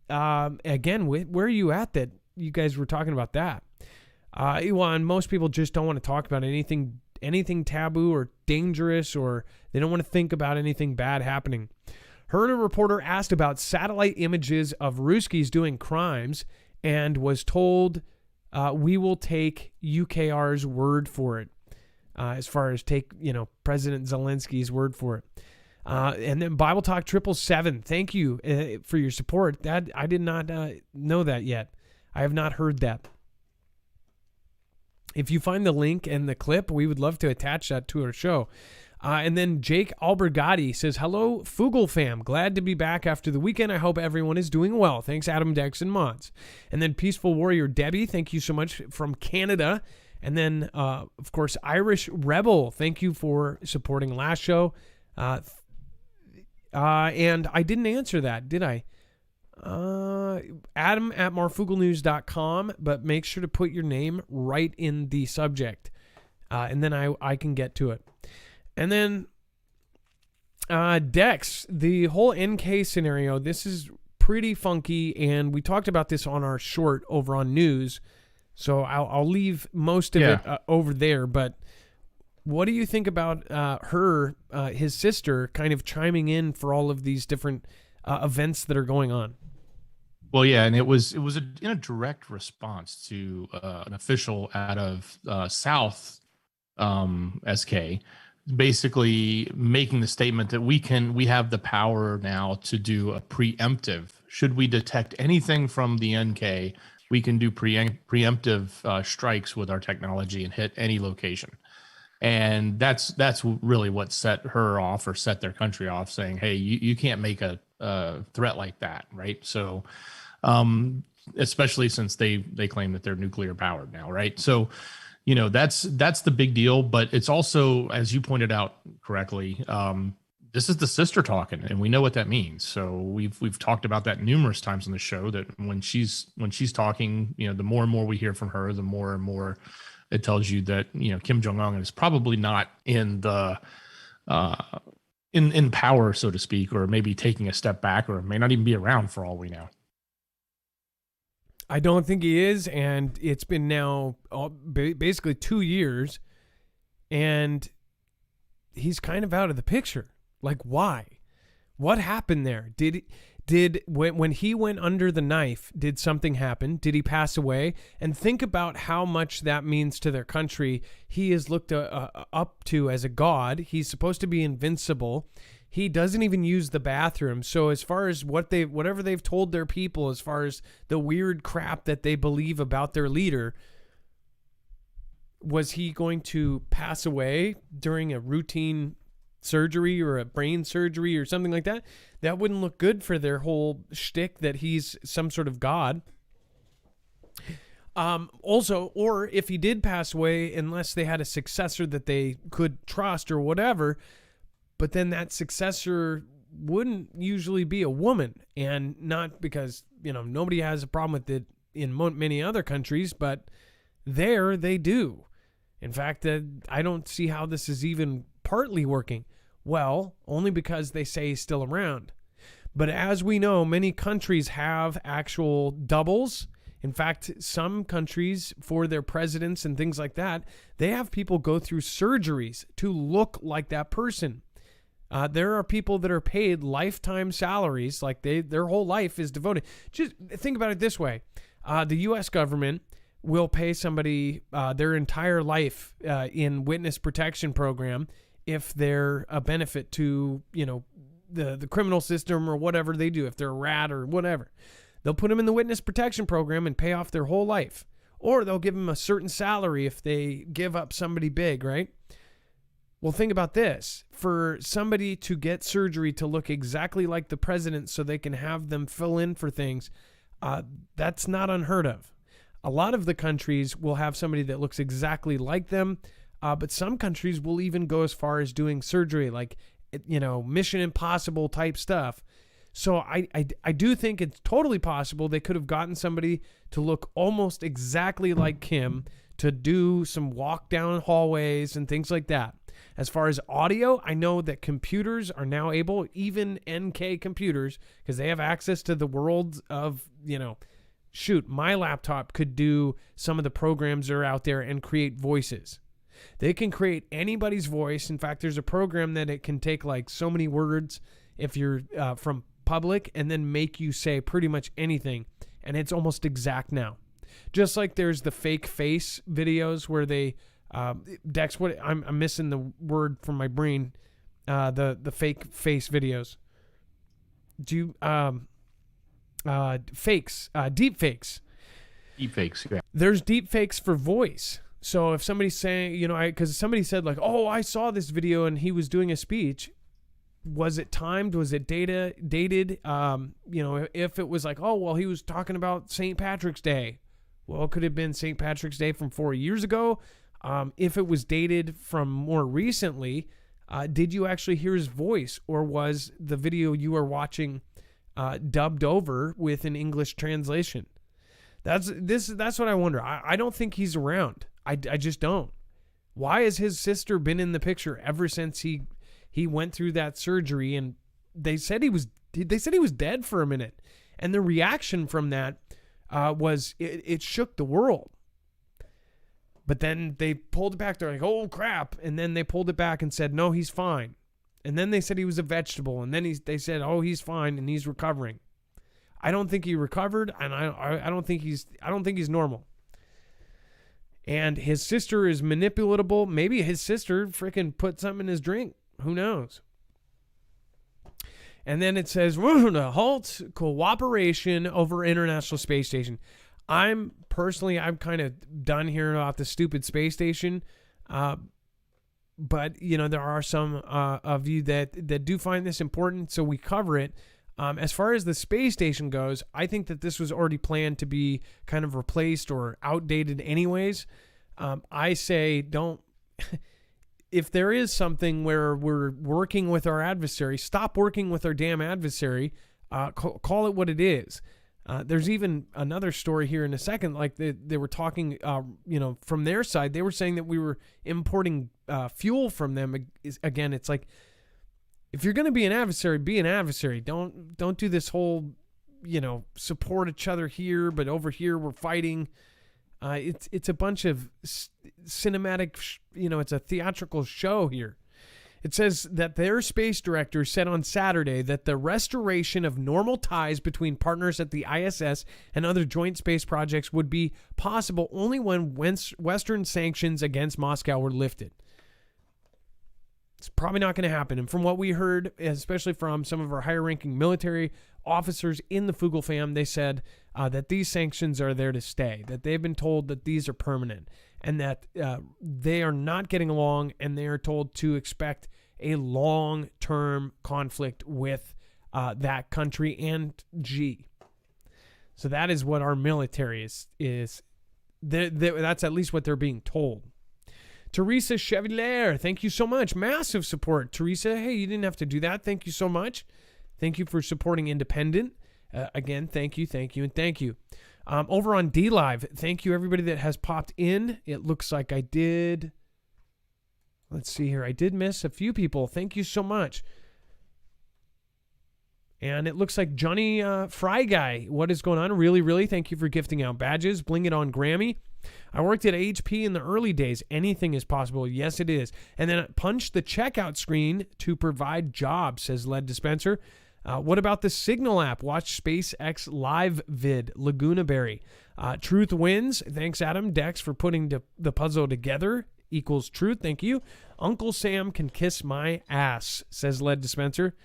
again, where are you at that you guys were talking about that? And most people just don't want to talk about anything taboo or dangerous, or they don't want to think about anything bad happening. Heard a reporter asked about satellite images of Ruskies doing crimes and was told, we will take UKR's word for it, as far as take, President Zelensky's word for it. And then Bible Talk 777, thank you for your support. That I did not know that yet. I have not heard that. If you find the link and the clip, we would love to attach that to our show. And then Jake Albergati says, hello, Foogle fam. Glad to be back after the weekend. I hope everyone is doing well. Thanks, Adam, Dex, and Mods. And then Peaceful Warrior Debbie, thank you so much from Canada. And then, of course, Irish Rebel, thank you for supporting last show. And I didn't answer that, did I? Adam at marfooglenews.com, but make sure to put your name right in the subject. And then I can get to it. And then Dex, the whole NK scenario, this is pretty funky, and we talked about this on our short over on news, so I'll leave most of it over there. But What do you think about his sister, kind of chiming in for all of these different events that are going on? Well, yeah, and it was in a direct response to an official out of South SK, basically making the statement that we have the power now to do a preemptive. Should we detect anything from the NK, we can do preemptive strikes with our technology and hit any location. And that's really what set her off, or set their country off, saying, hey, you can't make a threat like that, right? So especially since they claim that they're nuclear powered now, right? So that's the big deal. But it's also, as you pointed out correctly, this is the sister talking, and we know what that means. So we've talked about that numerous times on the show, that when she's talking, the more and more we hear from her, the more and more it tells you that Kim Jong-un is probably not in the in power, so to speak, or maybe taking a step back, or may not even be around for all we know. I don't think he is, and it's been now basically 2 years, and he's kind of out of the picture. Like, why? What happened there? When he went under the knife, did something happen? Did he pass away? And think about how much that means to their country. He is looked up to as a god. He's supposed to be invincible. He doesn't even use the bathroom. So as far as whatever they've told their people, as far as the weird crap that they believe about their leader, was he going to pass away during a routine surgery or a brain surgery or something like that? That wouldn't look good for their whole shtick that he's some sort of god. Also, or if he did pass away, unless they had a successor that they could trust or whatever, but then that successor wouldn't usually be a woman, and not because, nobody has a problem with it in many other countries, but there they do. In fact, I don't see how this is even partly working. Well, only because they say he's still around. But as we know, many countries have actual doubles. In fact, some countries, for their presidents and things like that, they have people go through surgeries to look like that person. There are people that are paid lifetime salaries, like their whole life is devoted. Just think about it this way. The U.S. government will pay somebody their entire life in witness protection program if they're a benefit to, the criminal system or whatever they do, if they're a rat or whatever. They'll put them in the witness protection program and pay off their whole life. Or they'll give them a certain salary if they give up somebody big, right? Well, think about this. For somebody to get surgery to look exactly like the president so they can have them fill in for things, that's not unheard of. A lot of the countries will have somebody that looks exactly like them, but some countries will even go as far as doing surgery, like, Mission Impossible type stuff. So I do think it's totally possible they could have gotten somebody to look almost exactly like Kim to do some walk down hallways and things like that. As far as audio, I know that computers are now able, even NK computers, because they have access to the world of, my laptop could do some of the programs that are out there and create voices. They can create anybody's voice. In fact, there's a program that it can take like so many words if you're from public and then make you say pretty much anything. And it's almost exact now. Just like there's the fake face videos where they, Dex, what I'm missing the word from my brain, the fake face videos. Do you, fakes, deep fakes. Deep fakes, yeah. There's deep fakes for voice. So if somebody's saying, because somebody said like, oh, I saw this video and he was doing a speech. Was it timed? Was it dated? If it was like, oh, well, he was talking about St. Patrick's Day. Well, it could have been St. Patrick's Day from 4 years ago. If it was dated from more recently, did you actually hear his voice, or was the video you were watching dubbed over with an English translation? That's what I wonder. I don't think he's around. I just don't. Why has his sister been in the picture ever since he went through that surgery? And they said he was dead for a minute, and the reaction from that was it shook the world. But then they pulled it back. They're like, oh, crap. And then they pulled it back and said, no, he's fine. And then they said he was a vegetable. And then they said, oh, he's fine and he's recovering. I don't think he recovered, and I don't think he's normal. And his sister is manipulatable. Maybe his sister freaking put something in his drink. Who knows? And then it says, halt cooperation over International Space Station. I'm kind of done hearing about the stupid space station. But, there are some of you that do find this important, so we cover it. As far as the space station goes, I think that this was already planned to be kind of replaced or outdated anyways. I say don't... If there is something where we're working with our adversary, stop working with our damn adversary. Call it what it is. There's even another story here in a second. Like they were talking, from their side, they were saying that we were importing fuel from them. Again, it's like, if you're going to be an adversary, be an adversary. Don't do this whole, support each other here, but over here we're fighting. It's a bunch of cinematic, it's a theatrical show here. It says that their space director said on Saturday that the restoration of normal ties between partners at the ISS and other joint space projects would be possible only when Western sanctions against Moscow were lifted. It's probably not going to happen. And from what we heard, especially from some of our higher-ranking military officers in the Fugel fam, they said that these sanctions are there to stay, that they've been told that these are permanent, and that they are not getting along, and they are told to expect a long-term conflict with that country and G. So that is what our military is. That's at least what they're being told. Teresa Chevalier, thank you so much. Massive support. Teresa, hey, you didn't have to do that. Thank you so much. Thank you for supporting Independent. Again, thank you, and thank you. Over on DLive, thank you everybody that has popped in. It looks like I did. Let's see here. I did miss a few people. Thank you so much. And it looks like Johnny Fry Guy. What is going on? Really, thank you for gifting out badges. Bling it on Grammy. I worked at HP in the early days. Anything is possible. Yes, it is. And then punch the checkout screen to provide jobs, says Lead Dispenser. What about the Signal app? Watch SpaceX live vid. Laguna Berry. Truth wins. Thanks, Adam. Dex, for putting the puzzle together. Equals truth. Thank you. Uncle Sam can kiss my ass, says Lead Dispenser.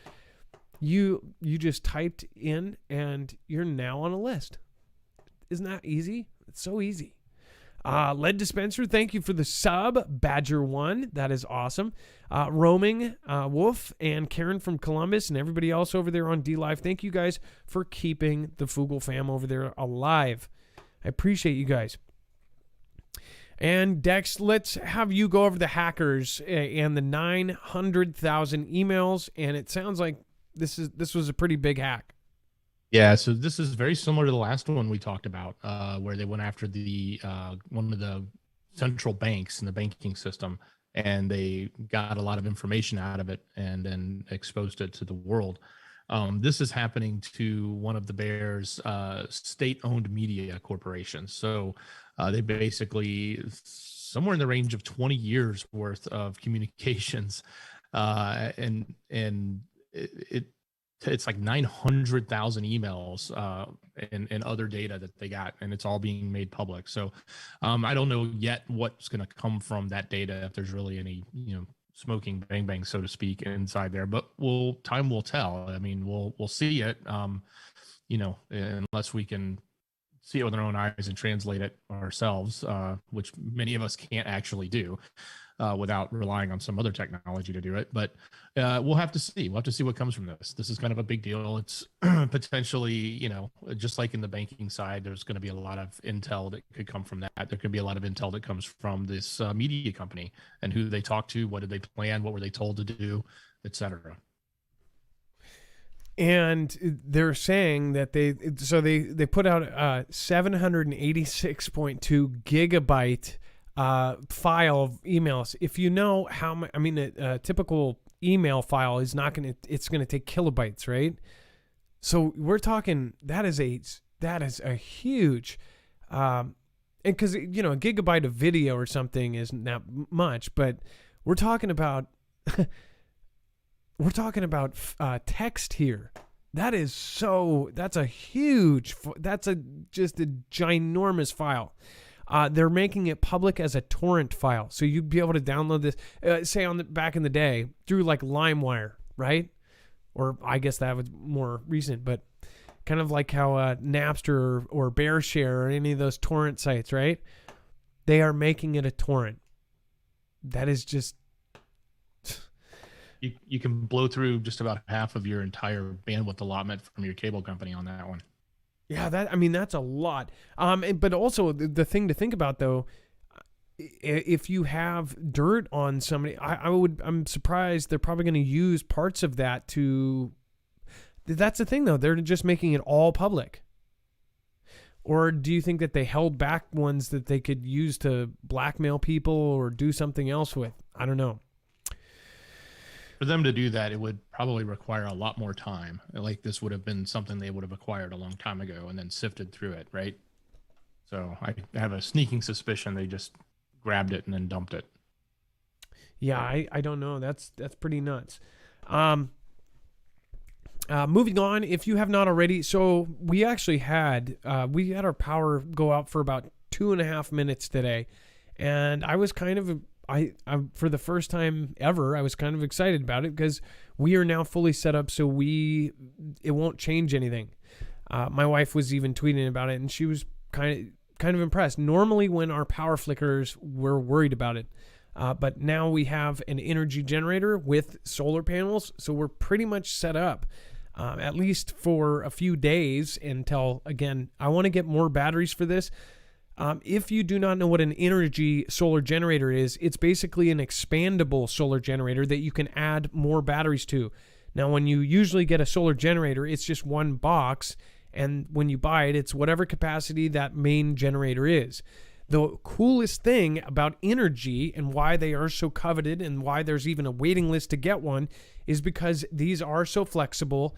You just typed in and you're now on a list. Isn't that easy? It's so easy. Lead Dispenser, thank you for the sub. Badger1, that is awesome. Roaming Wolf and Karen from Columbus and everybody else over there on DLive, thank you guys for keeping the Fugel fam over there alive. I appreciate you guys. And Dex, let's have you go over the hackers and the 900,000 emails. And it sounds like this was a pretty big hack. Yeah, so this is very similar to the last one we talked about, where they went after the one of the central banks in the banking system, and they got a lot of information out of it and then exposed it to the world. This is happening to one of the Bears' state-owned media corporations. So they basically, somewhere in the range of 20 years worth of communications, and it's like 900,000 emails and other data that they got, and it's all being made public. So I don't know yet what's going to come from that data, if there's really any, smoking bang, so to speak, inside there. But time will tell. I mean, we'll see it, unless we can see it with our own eyes and translate it ourselves, which many of us can't actually do. Without relying on some other technology to do it. But we'll have to see. We'll have to see what comes from this. This is kind of a big deal. It's potentially, just like in the banking side, there's going to be a lot of intel that could come from that. There could be a lot of intel that comes from this media company and who they talked to, what did they plan, what were they told to do, etc. And they're saying that they put out 786.2 gigabyte file of emails. If you know how a typical email file is it's going to take kilobytes, right? So we're talking, that is a huge because, you know, a gigabyte of video or something isn't that much, but we're talking about text here. That's a huge, just a ginormous file. They're making it public as a torrent file, so you'd be able to download this, say back in the day through like LimeWire, right? Or I guess that was more recent, but kind of like how Napster or BearShare or any of those torrent sites, right? They are making it a torrent. That is just... You can blow through just about half of your entire bandwidth allotment from your cable company on that one. Yeah, that's a lot. But also the thing to think about though, if you have dirt on somebody, I'm surprised they're probably going to use parts of that to. That's the thing though; they're just making it all public. Or do you think that they held back ones that they could use to blackmail people or do something else with? I don't know. For them to do that, it would probably require a lot more time. Like this would have been something they would have acquired a long time ago and then sifted through it, right? So I have a sneaking suspicion they just grabbed it and then dumped it. Yeah, I don't know. That's pretty nuts. Moving on, if you have not already, so we actually had our power go out for about 2.5 minutes today, and I was kind of I for the first time ever, I was kind of excited about it because we are now fully set up, so it won't change anything. My wife was even tweeting about it, and she was kind of impressed. Normally, when our power flickers, we're worried about it. But now we have an energy generator with solar panels, so we're pretty much set up, at least for a few days until, again, I want to get more batteries for this. If you do not know what an energy solar generator is, it's basically an expandable solar generator that you can add more batteries to. Now, when you usually get a solar generator, it's just one box, and when you buy it, it's whatever capacity that main generator is. The coolest thing about energy and why they are so coveted and why there's even a waiting list to get one is because these are so flexible.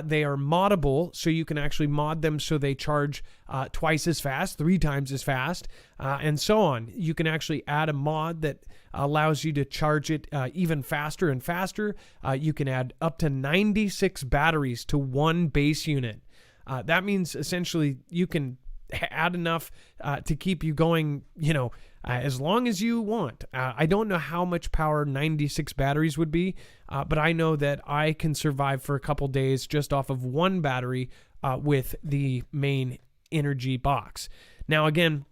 They are moddable, so you can actually mod them so they charge twice as fast, 3 times as fast, and so on. You can actually add a mod that allows you to charge it even faster and faster. You can add up to 96 batteries to one base unit. That means essentially you can add enough to keep you going, as long as you want. I don't know how much power 96 batteries would be, but I know that I can survive for a couple days just off of one battery with the main energy box. Now, again,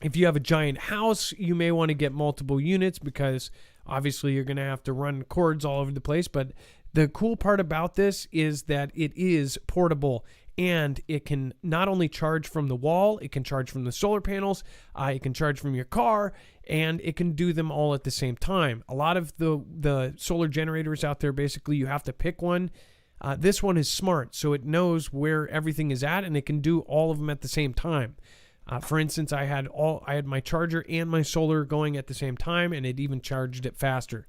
if you have a giant house, you may want to get multiple units because obviously you're going to have to run cords all over the place. But the cool part about this is that it is portable. And it can not only charge from the wall, it can charge from the solar panels, it can charge from your car, and it can do them all at the same time. A lot of the solar generators out there, basically, you have to pick one. This one is smart, so it knows where everything is at, and it can do all of them at the same time. For instance, I had my charger and my solar going at the same time, and it even charged it faster.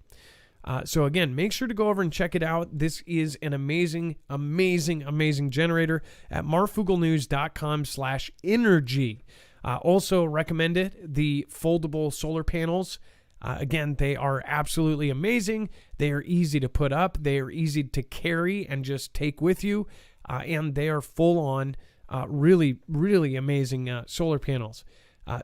So again, make sure to go over and check it out. This is an amazing, amazing, amazing generator at marfoogle.com/energy. Also recommended the foldable solar panels. Again, they are absolutely amazing. They are easy to put up. They are easy to carry and just take with you. And they are full on, really, really amazing solar panels.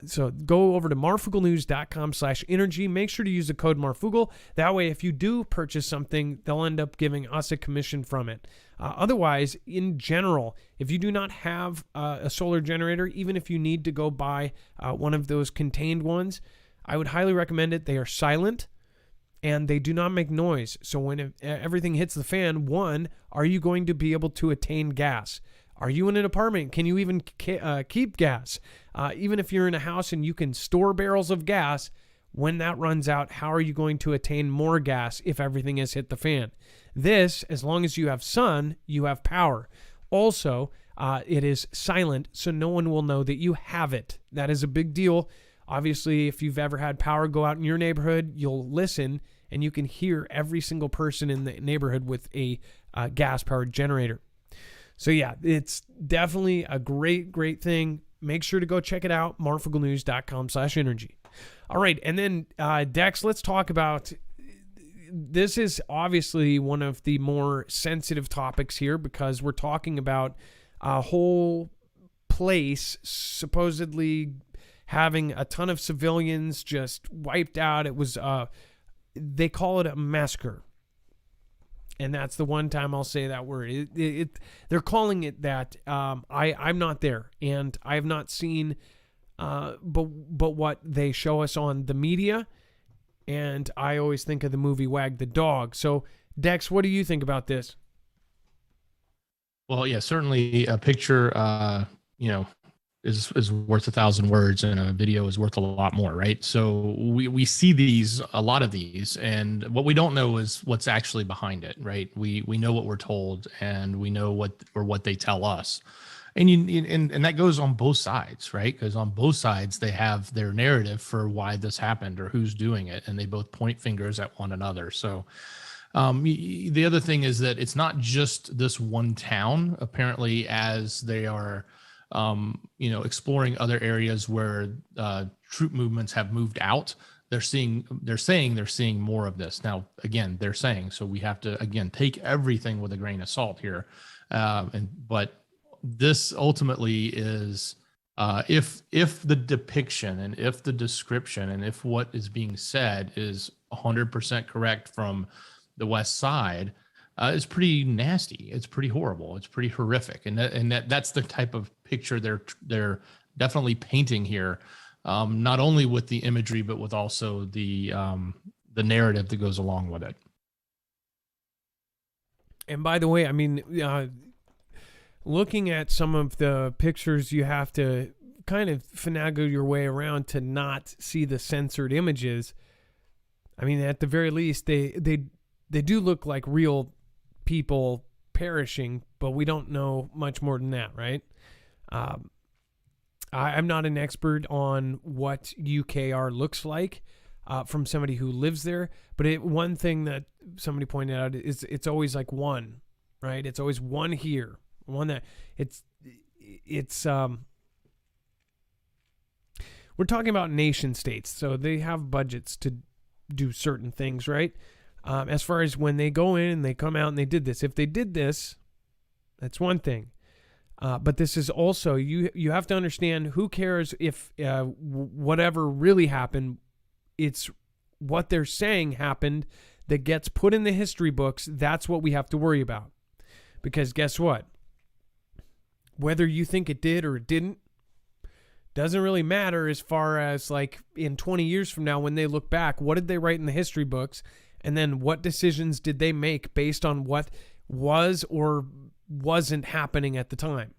So go over to marfooglenews.com/energy. Make sure to use the code Marfoogle. That way, if you do purchase something, they'll end up giving us a commission from it. Otherwise, in general, if you do not have a solar generator, even if you need to go buy one of those contained ones, I would highly recommend it. They are silent and they do not make noise. So when everything hits the fan, one, are you going to be able to attain gas? Are you in an apartment? Can you even keep gas? Even if you're in a house and you can store barrels of gas, when that runs out, how are you going to attain more gas if everything has hit the fan? This, as long as you have sun, you have power. Also, it is silent, so no one will know that you have it. That is a big deal. Obviously, if you've ever had power go out in your neighborhood, you'll listen and you can hear every single person in the neighborhood with a gas-powered generator. So yeah, it's definitely a great, great thing. make sure to go check it out, marfooglenews.com/energy. All right, and then Dex, let's talk about, this is obviously one of the more sensitive topics here because we're talking about a whole place supposedly having a ton of civilians just wiped out. It was, they call it a massacre. And that's the one time I'll say that word. They're calling it that. I'm not there, and I have not seen, but what they show us on the media, and I always think of the movie Wag the Dog. So, Dex, what do you think about this? Well, yeah, certainly a picture, is worth 1,000 words, and a video is worth a lot more, right? So we see a lot of these, and what we don't know is what's actually behind it, right? We know what we're told, and we know what they tell us, and and that goes on both sides, right? Because on both sides they have their narrative for why this happened or who's doing it, and they both point fingers at one another. So the other thing is that it's not just this one town. Apparently, as they are exploring other areas where troop movements have moved out, they're saying they're seeing more of this. Now, again, they're saying, so we have to, again, take everything with a grain of salt here. But this ultimately is, if the depiction and if the description and if what is being said is 100% correct from the West Side, it's pretty nasty. It's pretty horrible. It's pretty horrific, and that's the type of picture they're definitely painting here. Not only with the imagery, but with also the narrative that goes along with it. And by the way, I mean, looking at some of the pictures, you have to kind of finagle your way around to not see the censored images. I mean, at the very least, they do look like real people perishing, but we don't know much more than that, right? I'm not an expert on what UKR looks like from somebody who lives there, but one thing that somebody pointed out is it's always like one, right? It's always one here, one that it's we're talking about nation states, so they have budgets to do certain things, right? As far as when they go in and they come out and they did this, if they did this, that's one thing. But this is also, you have to understand, who cares if whatever really happened, it's what they're saying happened that gets put in the history books. That's what we have to worry about. Because guess what? Whether you think it did or it didn't, doesn't really matter as far as like in 20 years from now when they look back, what did they write in the history books? And then what decisions did they make based on what was or wasn't happening at the time?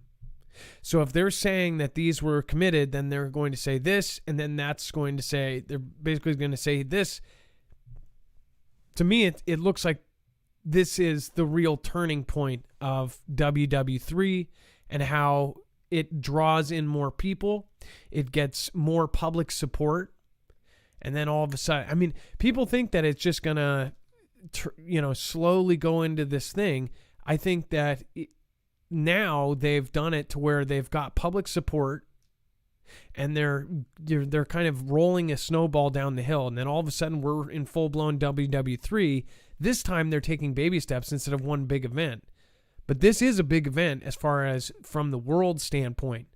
So if they're saying that these were committed, then they're going to say this, and then that's going to say, they're basically going to say this. To me, it looks like this is the real turning point of WW3 and how it draws in more people. It gets more public support. And then all of a sudden, I mean, people think that it's just going to, slowly go into this thing. I think that now they've done it to where they've got public support, and they're kind of rolling a snowball down the hill. And then all of a sudden we're in full-blown WW3. This time they're taking baby steps instead of one big event. But this is a big event as far as from the world standpoint.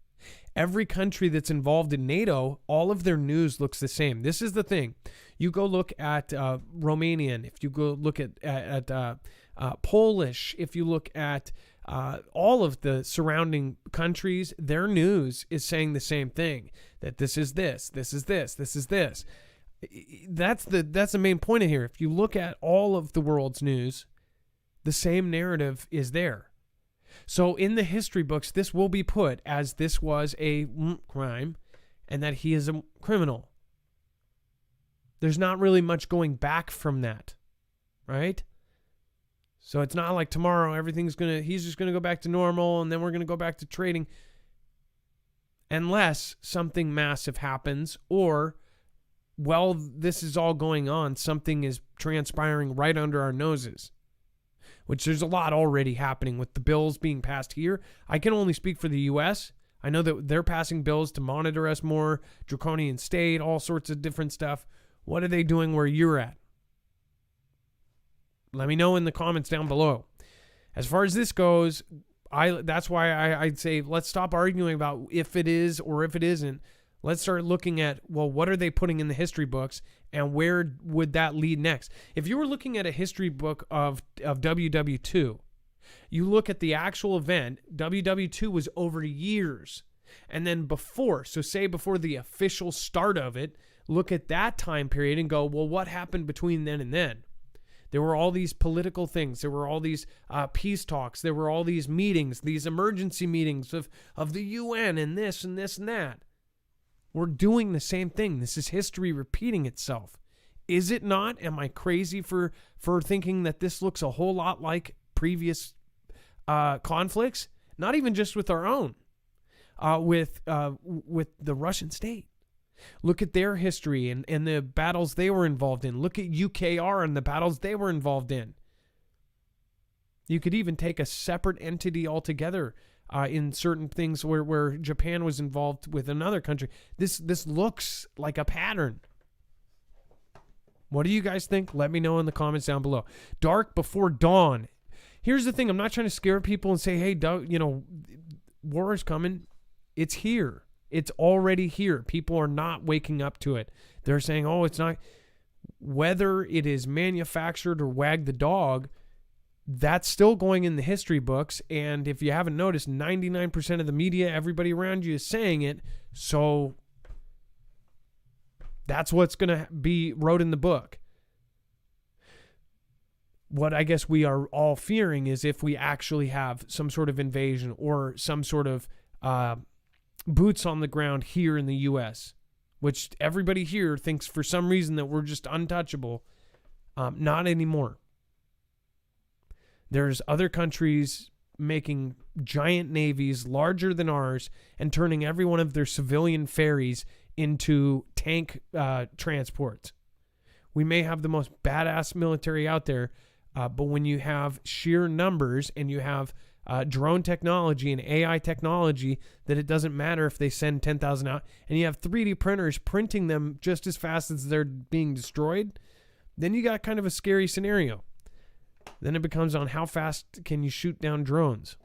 Every country that's involved in NATO, all of their news looks the same. This is the thing. You go look at Romanian, if you go look at Polish, if you look at all of the surrounding countries, their news is saying the same thing, that this is this, this is this, this is this. That's the main point of here. If you look at all of the world's news, the same narrative is there. So in the history books, this will be put as this was a crime and that he is a criminal. There's not really much going back from that, right? So it's not like tomorrow he's just going to go back to normal and then we're going to go back to trading. Unless something massive happens, or while this is all going on, something is transpiring right under our noses. Which there's a lot already happening with the bills being passed here. I can only speak for the U.S. I know that they're passing bills to monitor us more, draconian state, all sorts of different stuff. What are they doing where you're at? Let me know in the comments down below. As far as this goes, that's why I'd say let's stop arguing about if it is or if it isn't. Let's start looking at, well, what are they putting in the history books and where would that lead next? If you were looking at a history book of WW2, you look at the actual event, WW2 was over years. And then before, so say before the official start of it, look at that time period and go, well, what happened between then and then? There were all these political things. There were all these peace talks. There were all these meetings, these emergency meetings of the UN and this and this and that. We're doing the same thing. This is history repeating itself. Is it not? Am I crazy for thinking that this looks a whole lot like previous conflicts? Not even just with our own, with the Russian state. Look at their history and the battles they were involved in. Look at UKR and the battles they were involved in. You could even take a separate entity altogether in certain things where Japan was involved with another country. This looks like a pattern. What do you guys think? Let me know in the comments down below. Dark before dawn. Here's the thing. I'm not trying to scare people and say, hey, war is coming. It's here. It's already here. People are not waking up to it. They're saying, oh, it's not. Whether it is manufactured or wag the dog, that's still going in the history books. And if you haven't noticed, 99% of the media, everybody around you is saying it. So that's what's going to be wrote in the book. What I guess we are all fearing is if we actually have some sort of invasion or some sort of boots on the ground here in the U.S., which everybody here thinks for some reason that we're just untouchable. Not anymore. There's other countries making giant navies larger than ours and turning every one of their civilian ferries into tank transports. We may have the most badass military out there, but when you have sheer numbers and you have drone technology and AI technology, that it doesn't matter if they send 10,000 out, and you have 3D printers printing them just as fast as they're being destroyed, then you got kind of a scary scenario. Then it becomes on how fast can you shoot down drones.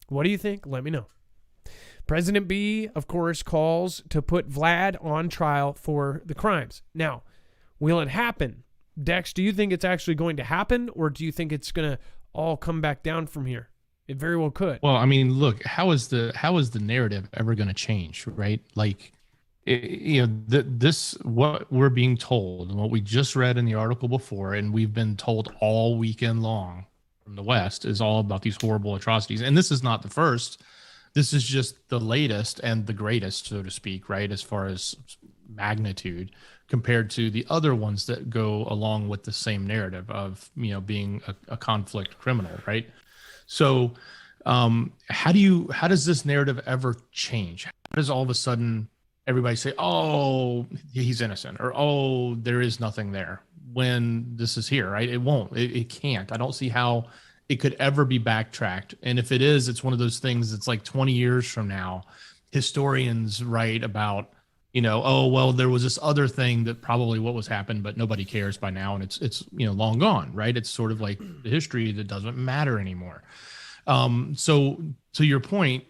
What do you think? Let me know. President B, of course, calls to put Vlad on trial for the crimes. Now, will it happen? Dex, do you think it's actually going to happen, or do you think it's going to all come back down from here? It very well could. Well, I mean, look, how is the narrative ever going to change, right? Like, this what we're being told and what we just read in the article before, and we've been told all weekend long from the West, is all about these horrible atrocities. And this is not the first. This is just the latest and the greatest, so to speak, right? As far as magnitude compared to the other ones that go along with the same narrative of, being a conflict criminal, right? So how does this narrative ever change? How does all of a sudden everybody say, oh, he's innocent, or, oh, there is nothing there, when this is here, right? It won't, it can't. I don't see how it could ever be backtracked. And if it is, it's one of those things that's like 20 years from now, historians write about, oh, well, there was this other thing that probably what was happened, but nobody cares by now. And it's long gone, right? It's sort of like the history that doesn't matter anymore. So to your point,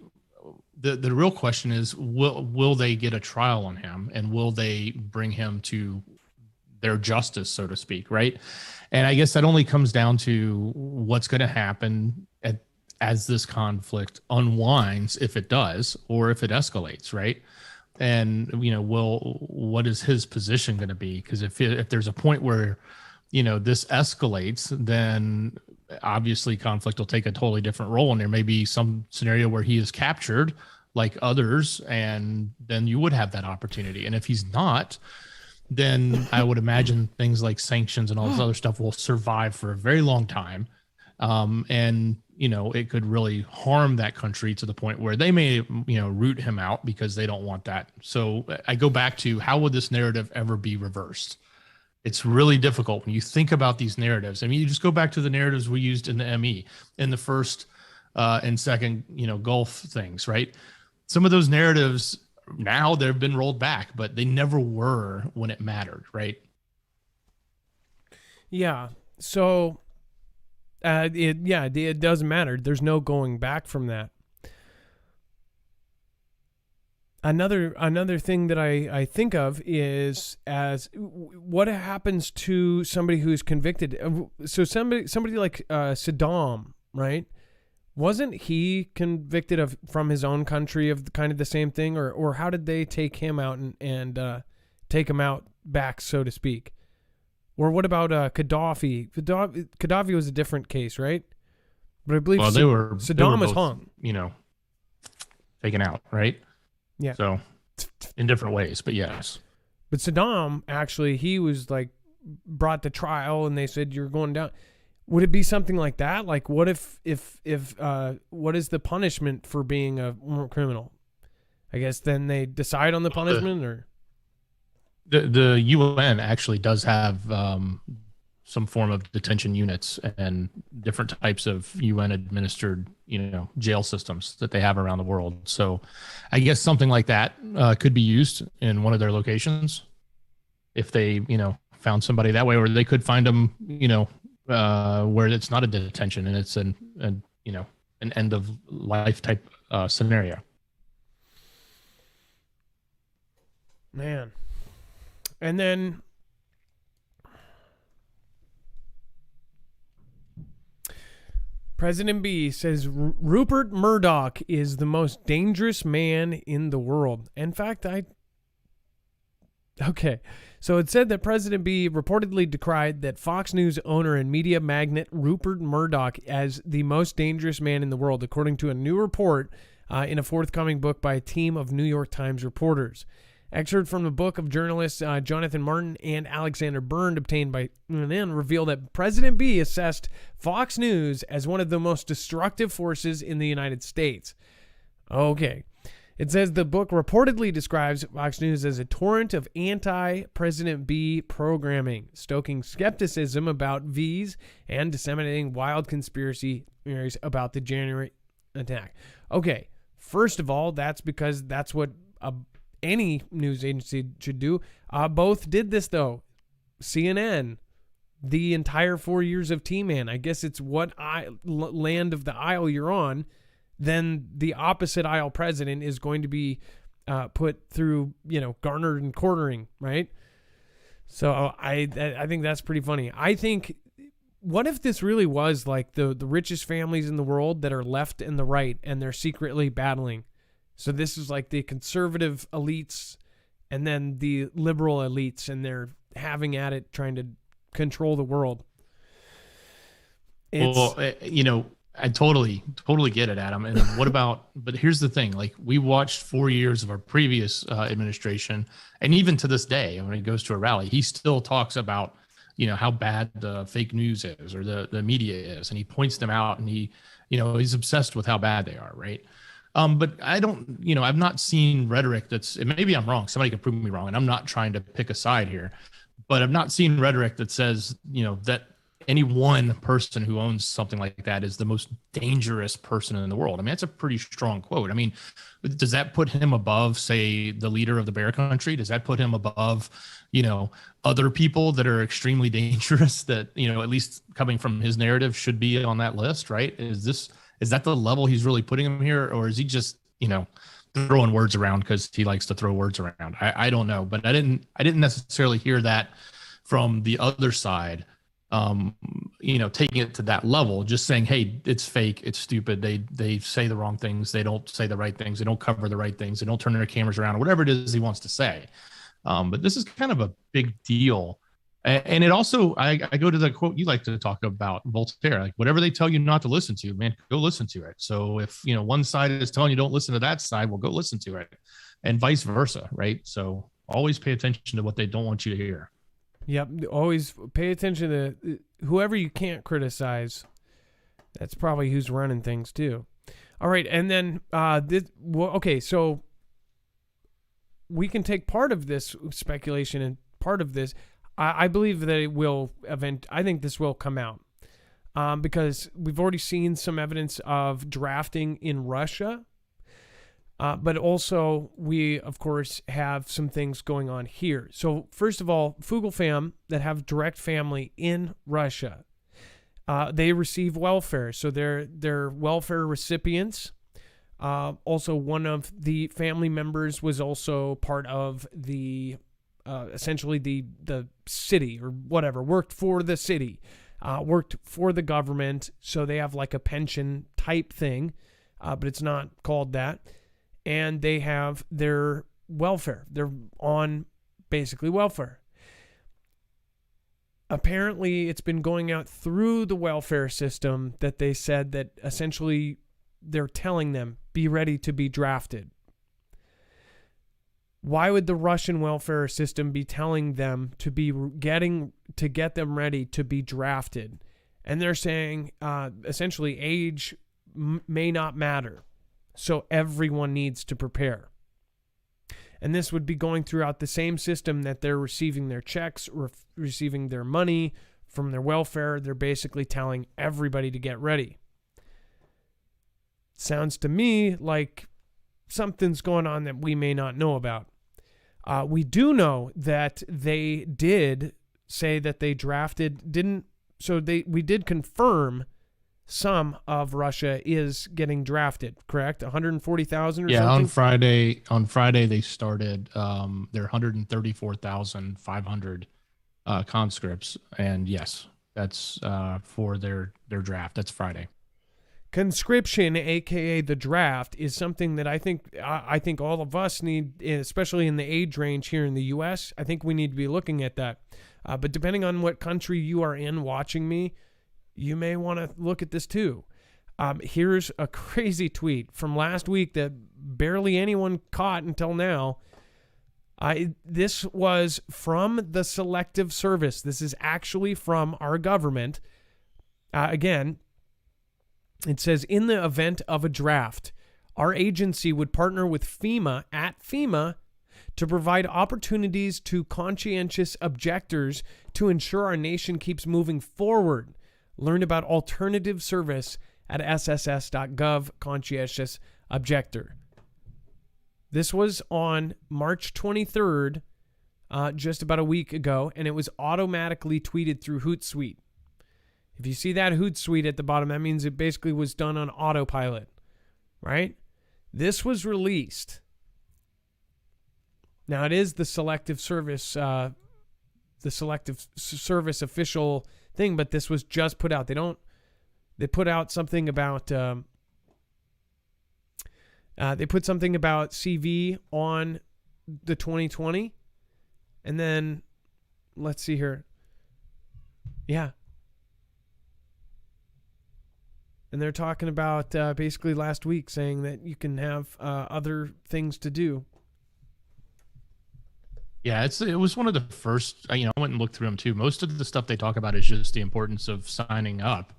the real question is, will they get a trial on him, and will they bring him to their justice, so to speak, right? And I guess that only comes down to what's going to happen as this conflict unwinds, if it does, or if it escalates, right? And what is his position going to be? Because if there's a point where this escalates, then obviously conflict will take a totally different role, and there may be some scenario where he is captured like others, and then you would have that opportunity. And if he's not, then I would imagine things like sanctions and all this other stuff will survive for a very long time. And it could really harm that country to the point where they may root him out because they don't want that. So I go back to, how would this narrative ever be reversed? It's really difficult when you think about these narratives. I mean, you just go back to the narratives we used in the ME in the first and second, Gulf things, right? Some of those narratives now they've been rolled back, but they never were when it mattered, right? Yeah. So, it doesn't matter. There's no going back from that. Another thing that I think of is as what happens to somebody who's convicted. So somebody like Saddam, right? Wasn't he convicted of from his own country of kind of the same thing, or how did they take him out and take him out back, so to speak? Or what about Gaddafi? Gaddafi was a different case, right? But I believe Saddam was hung. Taken out, right? Yeah. So in different ways, but yes. But Saddam, actually, he was like brought to trial and they said, you're going down. Would it be something like that? Like what if what is the punishment for being a criminal? I guess then they decide on the punishment or? The UN actually does have some form of detention units and different types of UN administered, jail systems that they have around the world. So I guess something like that could be used in one of their locations if they, found somebody that way, or they could find them, where it's not a detention and it's an end of life type scenario. Man. And then President B says Rupert Murdoch is the most dangerous man in the world. In fact, okay. So it said that President B reportedly decried that Fox News owner and media magnate Rupert Murdoch as the most dangerous man in the world, according to a new report in a forthcoming book by a team of New York Times reporters. Excerpt from the book of journalists Jonathan Martin and Alexander Byrne obtained by CNN reveal that President B assessed Fox News as one of the most destructive forces in the United States. Okay. It says the book reportedly describes Fox News as a torrent of anti-President B programming, stoking skepticism about V's and disseminating wild conspiracy theories about the January attack. Okay. First of all, that's because that's what any news agency should do. Both did this, though. CNN, the entire 4 years of T-Man. I guess it's what land of the aisle you're on, then the opposite aisle president is going to be put through, garnered and quartering, right? So I think that's pretty funny. I think, what if this really was like the richest families in the world that are left and the right, and they're secretly battling? So this is like the conservative elites and then the liberal elites, and they're having at it trying to control the world. I totally get it, Adam. And but here's the thing, like we watched 4 years of our previous administration, and even to this day, when he goes to a rally, he still talks about, how bad the fake news is or the media is. And he points them out, and he's obsessed with how bad they are. Right. But I don't, I've not seen rhetoric maybe I'm wrong. Somebody can prove me wrong. And I'm not trying to pick a side here, but I've not seen rhetoric that says, that any one person who owns something like that is the most dangerous person in the world. I mean, that's a pretty strong quote. I mean, does that put him above, say, the leader of the bear country? Does that put him above, other people that are extremely dangerous that, at least coming from his narrative should be on that list, right? Is that the level he's really putting him here? Or is he just, throwing words around because he likes to throw words around? I don't know, but I didn't necessarily hear that from the other side. Taking it to that level, just saying, hey, it's fake, it's stupid. They say the wrong things. They don't say the right things. They don't cover the right things. They don't turn their cameras around, or whatever it is he wants to say. But this is kind of a big deal. And it also, I go to the quote you like to talk about, Voltaire, like whatever they tell you not to listen to, man, go listen to it. So if, one side is telling you don't listen to that side, well, go listen to it, and vice versa. Right. So always pay attention to what they don't want you to hear. Yep. Always pay attention to whoever you can't criticize. That's probably who's running things too. All right. And then, okay. So we can take part of this speculation and part of this. I believe that it will I think this will come out. because we've already seen some evidence of drafting in Russia. But also, we, of course, have some things going on here. So, first of all, Foogle fam that have direct family in Russia, they receive welfare. So, they're welfare recipients. Also, one of the family members was also part of the, essentially the city or whatever, worked for the city, worked for the government. So, they have like a pension type thing, but it's not called that. And they have their welfare. They're on basically welfare. Apparently, it's been going out through the welfare system that they said that essentially they're telling them, be ready to be drafted. Why would the Russian welfare system be telling them to get them ready to be drafted? And they're saying essentially age may not matter. So everyone needs to prepare. And this would be going throughout the same system that they're receiving their checks, receiving their money from their welfare. They're basically telling everybody to get ready. Sounds to me like something's going on that we may not know about. We do know that they did say that they we did confirm some of Russia is getting drafted, correct? 140,000 or something? On Friday they started their 134,500 conscripts, and yes, that's for their draft. That's Friday. Conscription, aka the draft, is something that I think all of us need, especially in the age range here in the U.S. I think we need to be looking at that. But depending on what country you are in watching me, you may want to look at this too. Here's a crazy tweet from last week that barely anyone caught until now. This was from the Selective Service. This is actually from our government. Again, it says, in the event of a draft, our agency would partner with FEMA to provide opportunities to conscientious objectors to ensure our nation keeps moving forward. Learn about alternative service at sss.gov, conscientious objector. This was on March 23rd, just about a week ago, and it was automatically tweeted through Hootsuite. If you see that Hootsuite at the bottom, that means it basically was done on autopilot, right? This was released. Now, it is the Selective Service official thing, but this was just put out. They put out something about CV on the 2020, and then let's see here. Yeah. And they're talking about basically last week saying that you can have other things to do. Yeah, it was one of the first, I went and looked through them too. Most of the stuff they talk about is just the importance of signing up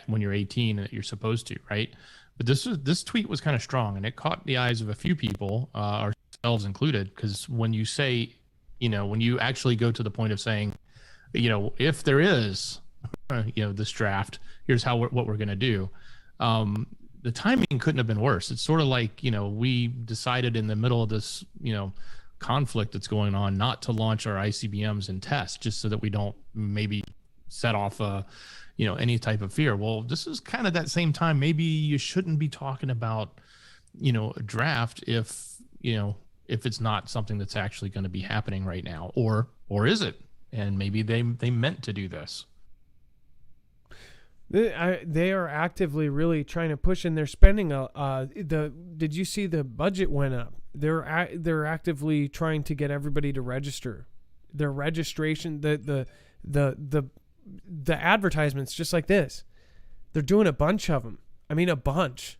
when you're 18 that you're supposed to, right? But this tweet was kind of strong, and it caught the eyes of a few people, ourselves included, because when you say, when you actually go to the point of saying, if there is, this draft, here's what we're going to do. The timing couldn't have been worse. It's sort of like, we decided in the middle of this, conflict that's going on not to launch our ICBMs and test, just so that we don't maybe set off any type of fear. Well, this is kind of that same time. Maybe you shouldn't be talking about a draft if it's not something that's actually going to be happening right now, or is it? And maybe they meant to do this. They are actively really trying to push in their spending. Did you see the budget went up? They're actively trying to get everybody to register. Their registration, the advertisements, just like this. They're doing a bunch of them. I mean, a bunch.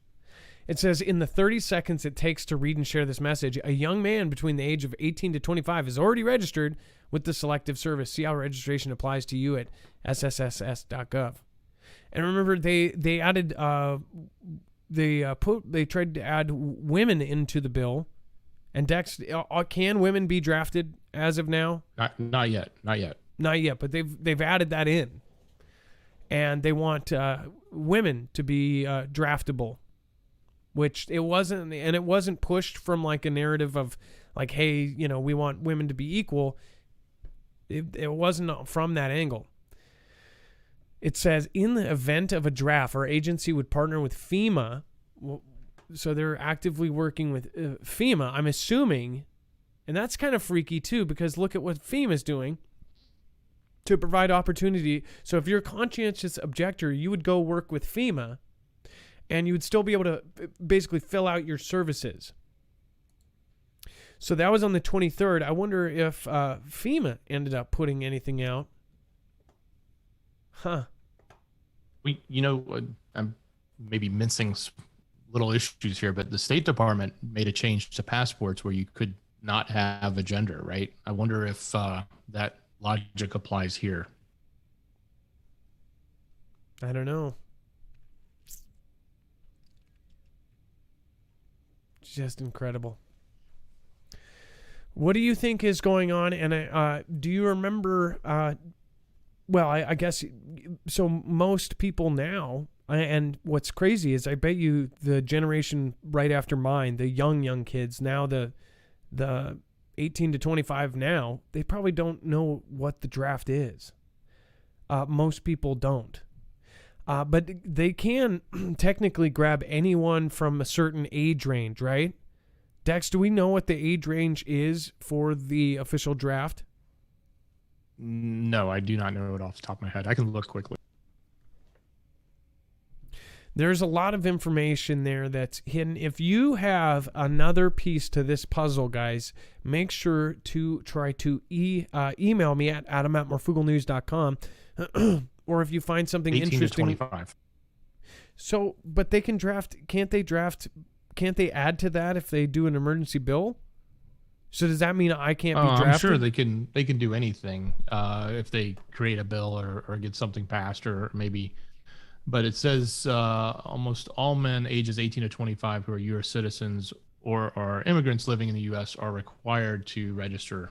It says, in the 30 seconds it takes to read and share this message, a young man between the age of 18 to 25 is already registered with the Selective Service. See how registration applies to you at sss.gov. And remember, they added they tried to add women into the bill. And Dex, can women be drafted as of now? Not yet. Not yet, but they've added that in. and they want women to be draftable, which it wasn't, and it wasn't pushed from like a narrative of like, hey, you know, we want women to be equal. It wasn't from that angle. It says, in the event of a draft, our agency would partner with FEMA. So they're actively working with FEMA, I'm assuming. And that's kind of freaky too, because look at what FEMA's doing to provide opportunity. So if you're a conscientious objector, you would go work with FEMA and you would still be able to basically fill out your services. So that was on the 23rd. I wonder if FEMA ended up putting anything out. Huh. I'm maybe mincing little issues here, but the State Department made a change to passports where you could not have a gender, right? I wonder if that logic applies here. I don't know. Just incredible. What do you think is going on? And do you remember? I guess so. Most people now, and what's crazy is, I bet you the generation right after mine, the young kids now, the 18 to 25 now, they probably don't know what the draft is. Most people don't. But they can technically grab anyone from a certain age range, right? Dex, do we know what the age range is for the official draft? No, I do not know it off the top of my head. I can look quickly. There's a lot of information there that's hidden. If you have another piece to this puzzle, guys, make sure to try to email me at adam@marfooglenews.com. Or if you find something 18 interesting. To 25. So, but they can draft, can't they add to that if they do an emergency bill? So does that mean I can't be drafted? I'm sure they can do anything if they create a bill or get something passed, or maybe. But it says almost all men ages 18 to 25 who are U.S. citizens or are immigrants living in the U.S. are required to register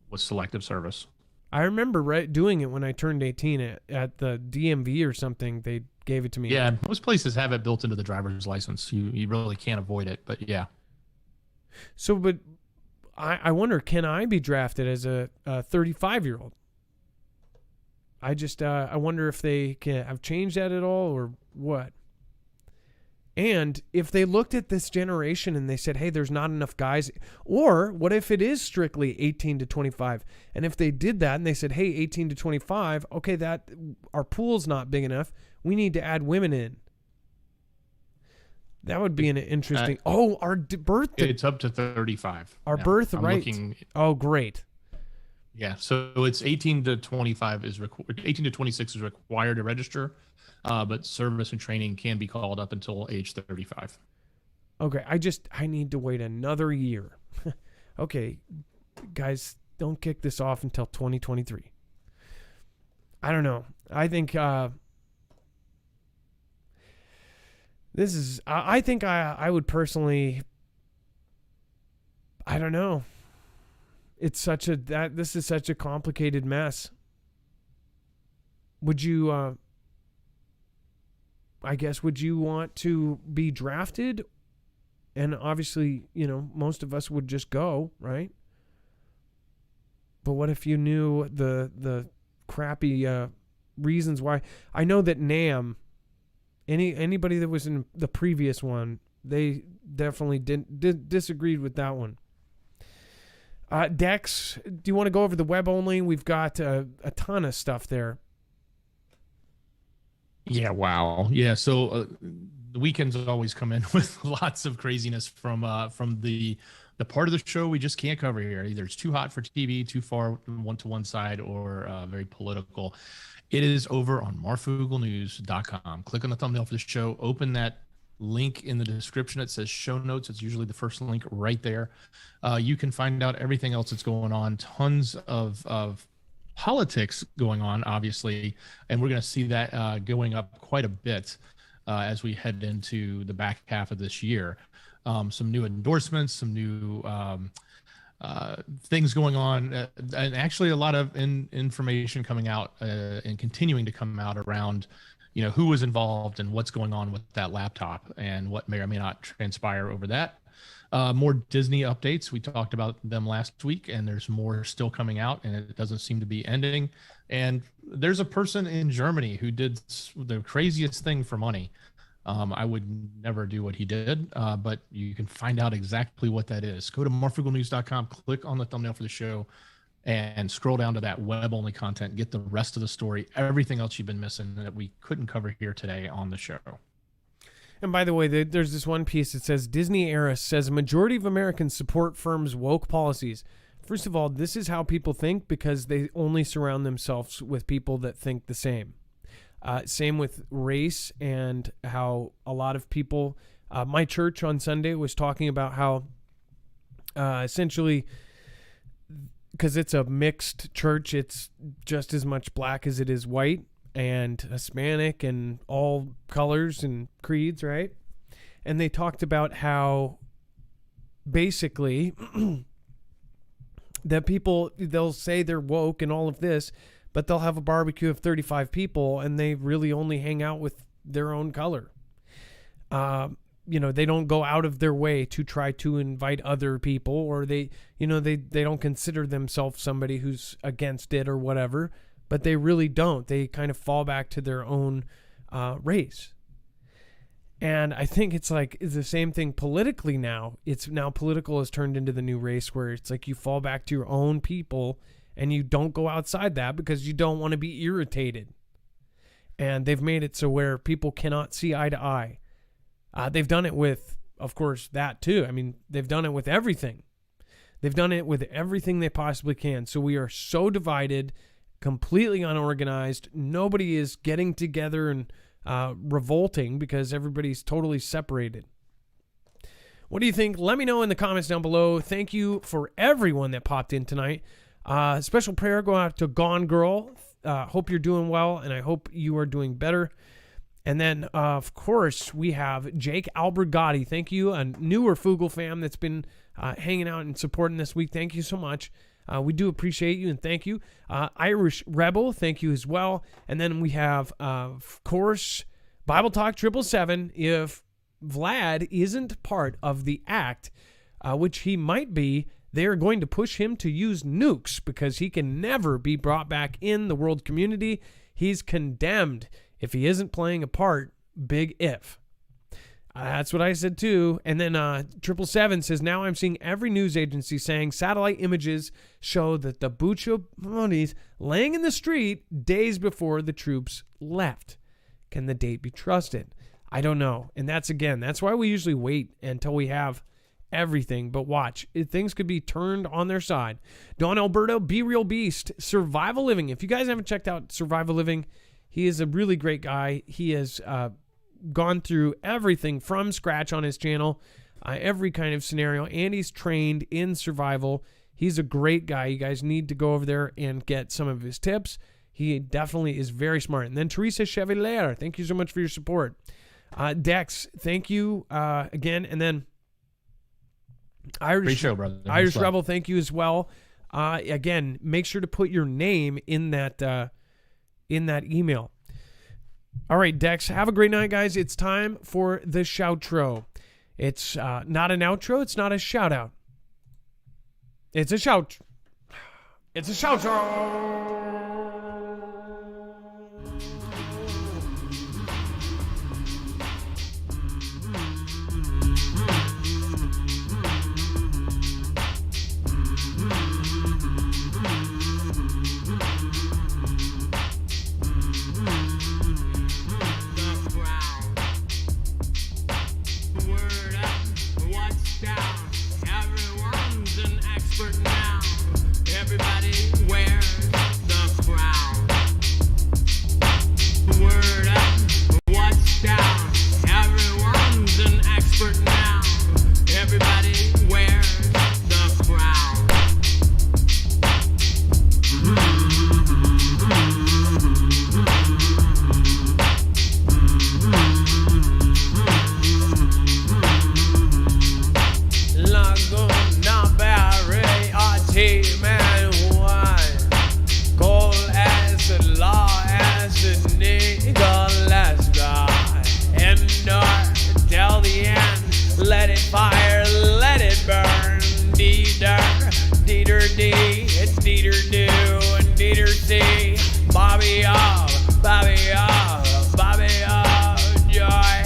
with Selective Service. I remember doing it when I turned 18 at the DMV or something. They gave it to me. Yeah, most places have it built into the driver's license. You really can't avoid it, but yeah. So, but I wonder, can I be drafted as a 35-year-old? I wonder if they have changed that at all or what. And if they looked at this generation and they said, hey, there's not enough guys, or what if it is strictly 18 to 25? And if they did that and they said, hey, 18 to 25, okay, that our pool's not big enough, we need to add women in. That would be an interesting. Our birth. It's up to 35. Our now. birth I'm right. Looking, oh, great. Yeah, so it's 18 to 25 is 18 to 26 is required to register, but service and training can be called up until age 35. Okay, I need to wait another year. Okay, guys, don't kick this off until 2023. I don't know. I think this is. I think I would personally. I don't know. It's this is such a complicated mess. Would you, I guess, would you want to be drafted? And obviously, most of us would just go, right? But what if you knew the crappy reasons why? I know that NAM, anybody that was in the previous one, they definitely disagreed with that one. Dex, do you want to go over the web only? We've got a ton of stuff there. Yeah, wow. Yeah, so the weekends always come in with lots of craziness from the part of the show we just can't cover here. Either it's too hot for TV, too far one to one side, or very political. It is over on marfooglenews.com. Click on the thumbnail for the show. Open that link in the description. It says show notes. It's usually the first link right there. You can find out everything else that's going on. Tons of politics going on, obviously, and we're going to see that going up quite a bit as we head into the back half of this year. Some new endorsements, some new things going on, and actually a lot of information coming out and continuing to come out around, who was involved and what's going on with that laptop and what may or may not transpire over that. More Disney updates. We talked about them last week, and there's more still coming out, and it doesn't seem to be ending. And there's a person in Germany who did the craziest thing for money. I would never do what he did, but you can find out exactly what that is. Go to marfooglenews.com, click on the thumbnail for the show, and scroll down to that web-only content. Get the rest of the story, everything else you've been missing that we couldn't cover here today on the show. And by the way, there's this one piece that says, Disney heiress says a majority of Americans support firms' woke policies. First of all, this is how people think because they only surround themselves with people that think the same. Same with race and how a lot of people, my church on Sunday was talking about how essentially, because it's a mixed church, it's just as much black as it is white and Hispanic and all colors and creeds, right? And they talked about how basically that people, they'll say they're woke and all of this, but they'll have a barbecue of 35 people and they really only hang out with their own color. They don't go out of their way to try to invite other people, or they don't consider themselves somebody who's against it or whatever, but they really don't. They kind of fall back to their own race. And I think it's the same thing politically now. It's now political has turned into the new race where it's like you fall back to your own people and you don't go outside that because you don't want to be irritated. And they've made it so where people cannot see eye to eye. They've done it with, of course, that too. I mean, they've done it with everything. They've done it with everything they possibly can. So we are so divided, completely unorganized. Nobody is getting together and revolting because everybody's totally separated. What do you think? Let me know in the comments down below. Thank you for everyone that popped in tonight. Special prayer going out to Gone Girl. Hope you're doing well, and I hope you are doing better. And then, of course, we have Jake Albergotti. Thank you, a newer Foogle fam that's been hanging out and supporting this week. Thank you so much. We do appreciate you, and thank you. Irish Rebel, thank you as well. And then we have, of course, Bible Talk 777. If Vlad isn't part of the act, which he might be, they are going to push him to use nukes because he can never be brought back in the world community. He's condemned if he isn't playing a part. Big if. That's what I said too. And then 777 says, now I'm seeing every news agency saying satellite images show that the Bucho Monies laying in the street days before the troops left. Can the date be trusted? I don't know. And that's why we usually wait until we have everything. But watch, things could be turned on their side. Don Alberto, Be Real Beast, Survival Living. If you guys haven't checked out Survival Living, he is a really great guy. He has gone through everything from scratch on his channel, every kind of scenario, and he's trained in survival. He's a great guy. You guys need to go over there and get some of his tips. He definitely is very smart. And then Teresa Chevalier, thank you so much for your support. Dex, thank you again. And then Irish Rebel, thank you as well. Again, make sure to put your name in that email. All right, Dex, have a great night, guys. It's time for the shoutro. It's not an outro. It's not a shout out. It's a shout. It's a shoutro. Bobby, Joy,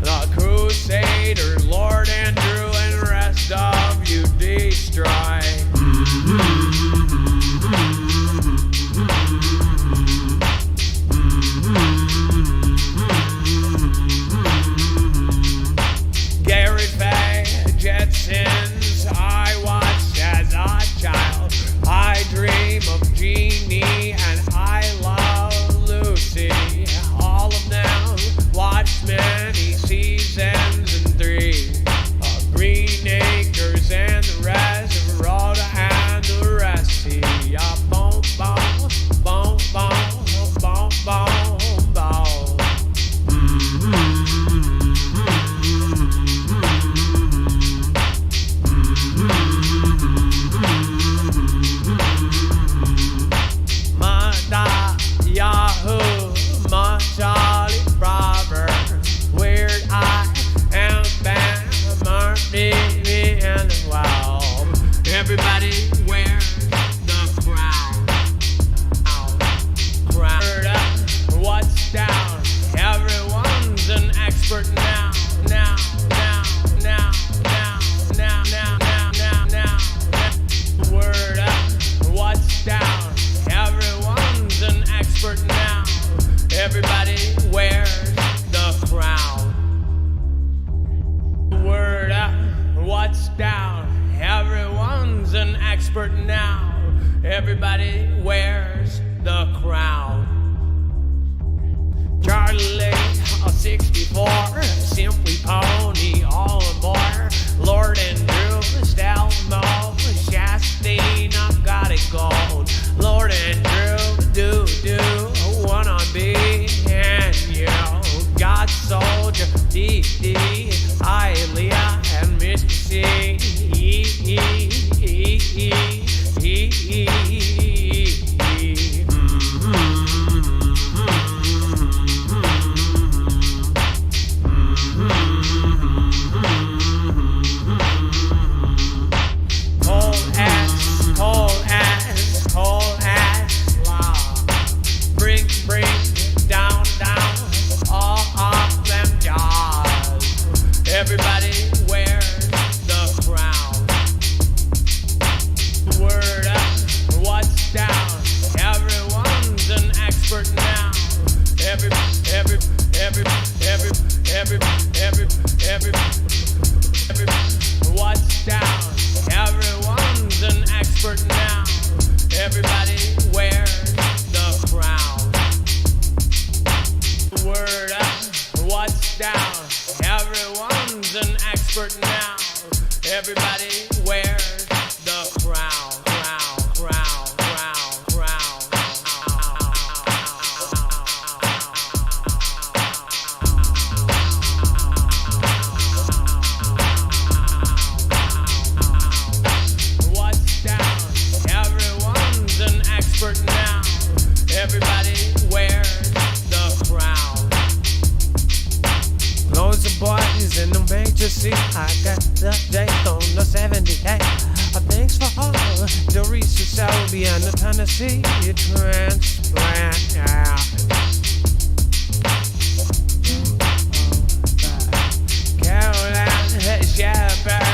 the Crusader, Lord Andrew, and rest of you destroy. Gary Fay, Jetsons, I watched as a child. I dream of Jeannie and I love Lucy. All of them watched many seasons and 3 Green Acres and the rest of Rhoda and the rest. See ya, boom, boom, boom, boom, boom, boom, boom. Yahoo, Charlie Proverbs, Weird Eye, and Bam, Marty, and wow. Everybody wears the crown. What's down? Everyone's an expert now. Word up, what's down? Everyone's an expert now. Everybody wears the crown. Word up, what's down? Everyone's an expert now. Everybody wears the crown. Charlie, a 64, simply pony, all aboard. Lord Andrew, Stelmo, Chastain, I've got it gold. Lord Andrew, do, one on B, and you, God Soldier, D, Ilea, and Mr. C, cold ass law. Bring down all of them jaws. Everybody wears the crown. Word up, what's down? Everyone's an expert now. What's down? Everyone's an expert now. Everybody wears the crown. Word up, what's down? Everyone's an expert now. Everybody wears the crown. What's down? Everyone's an expert now. Everybody wears the crown. Loads of boys in the major seat. I got the date on the 78. Thanks for all the research, Saudi and the Tennessee transplant. Caroline Shepherd.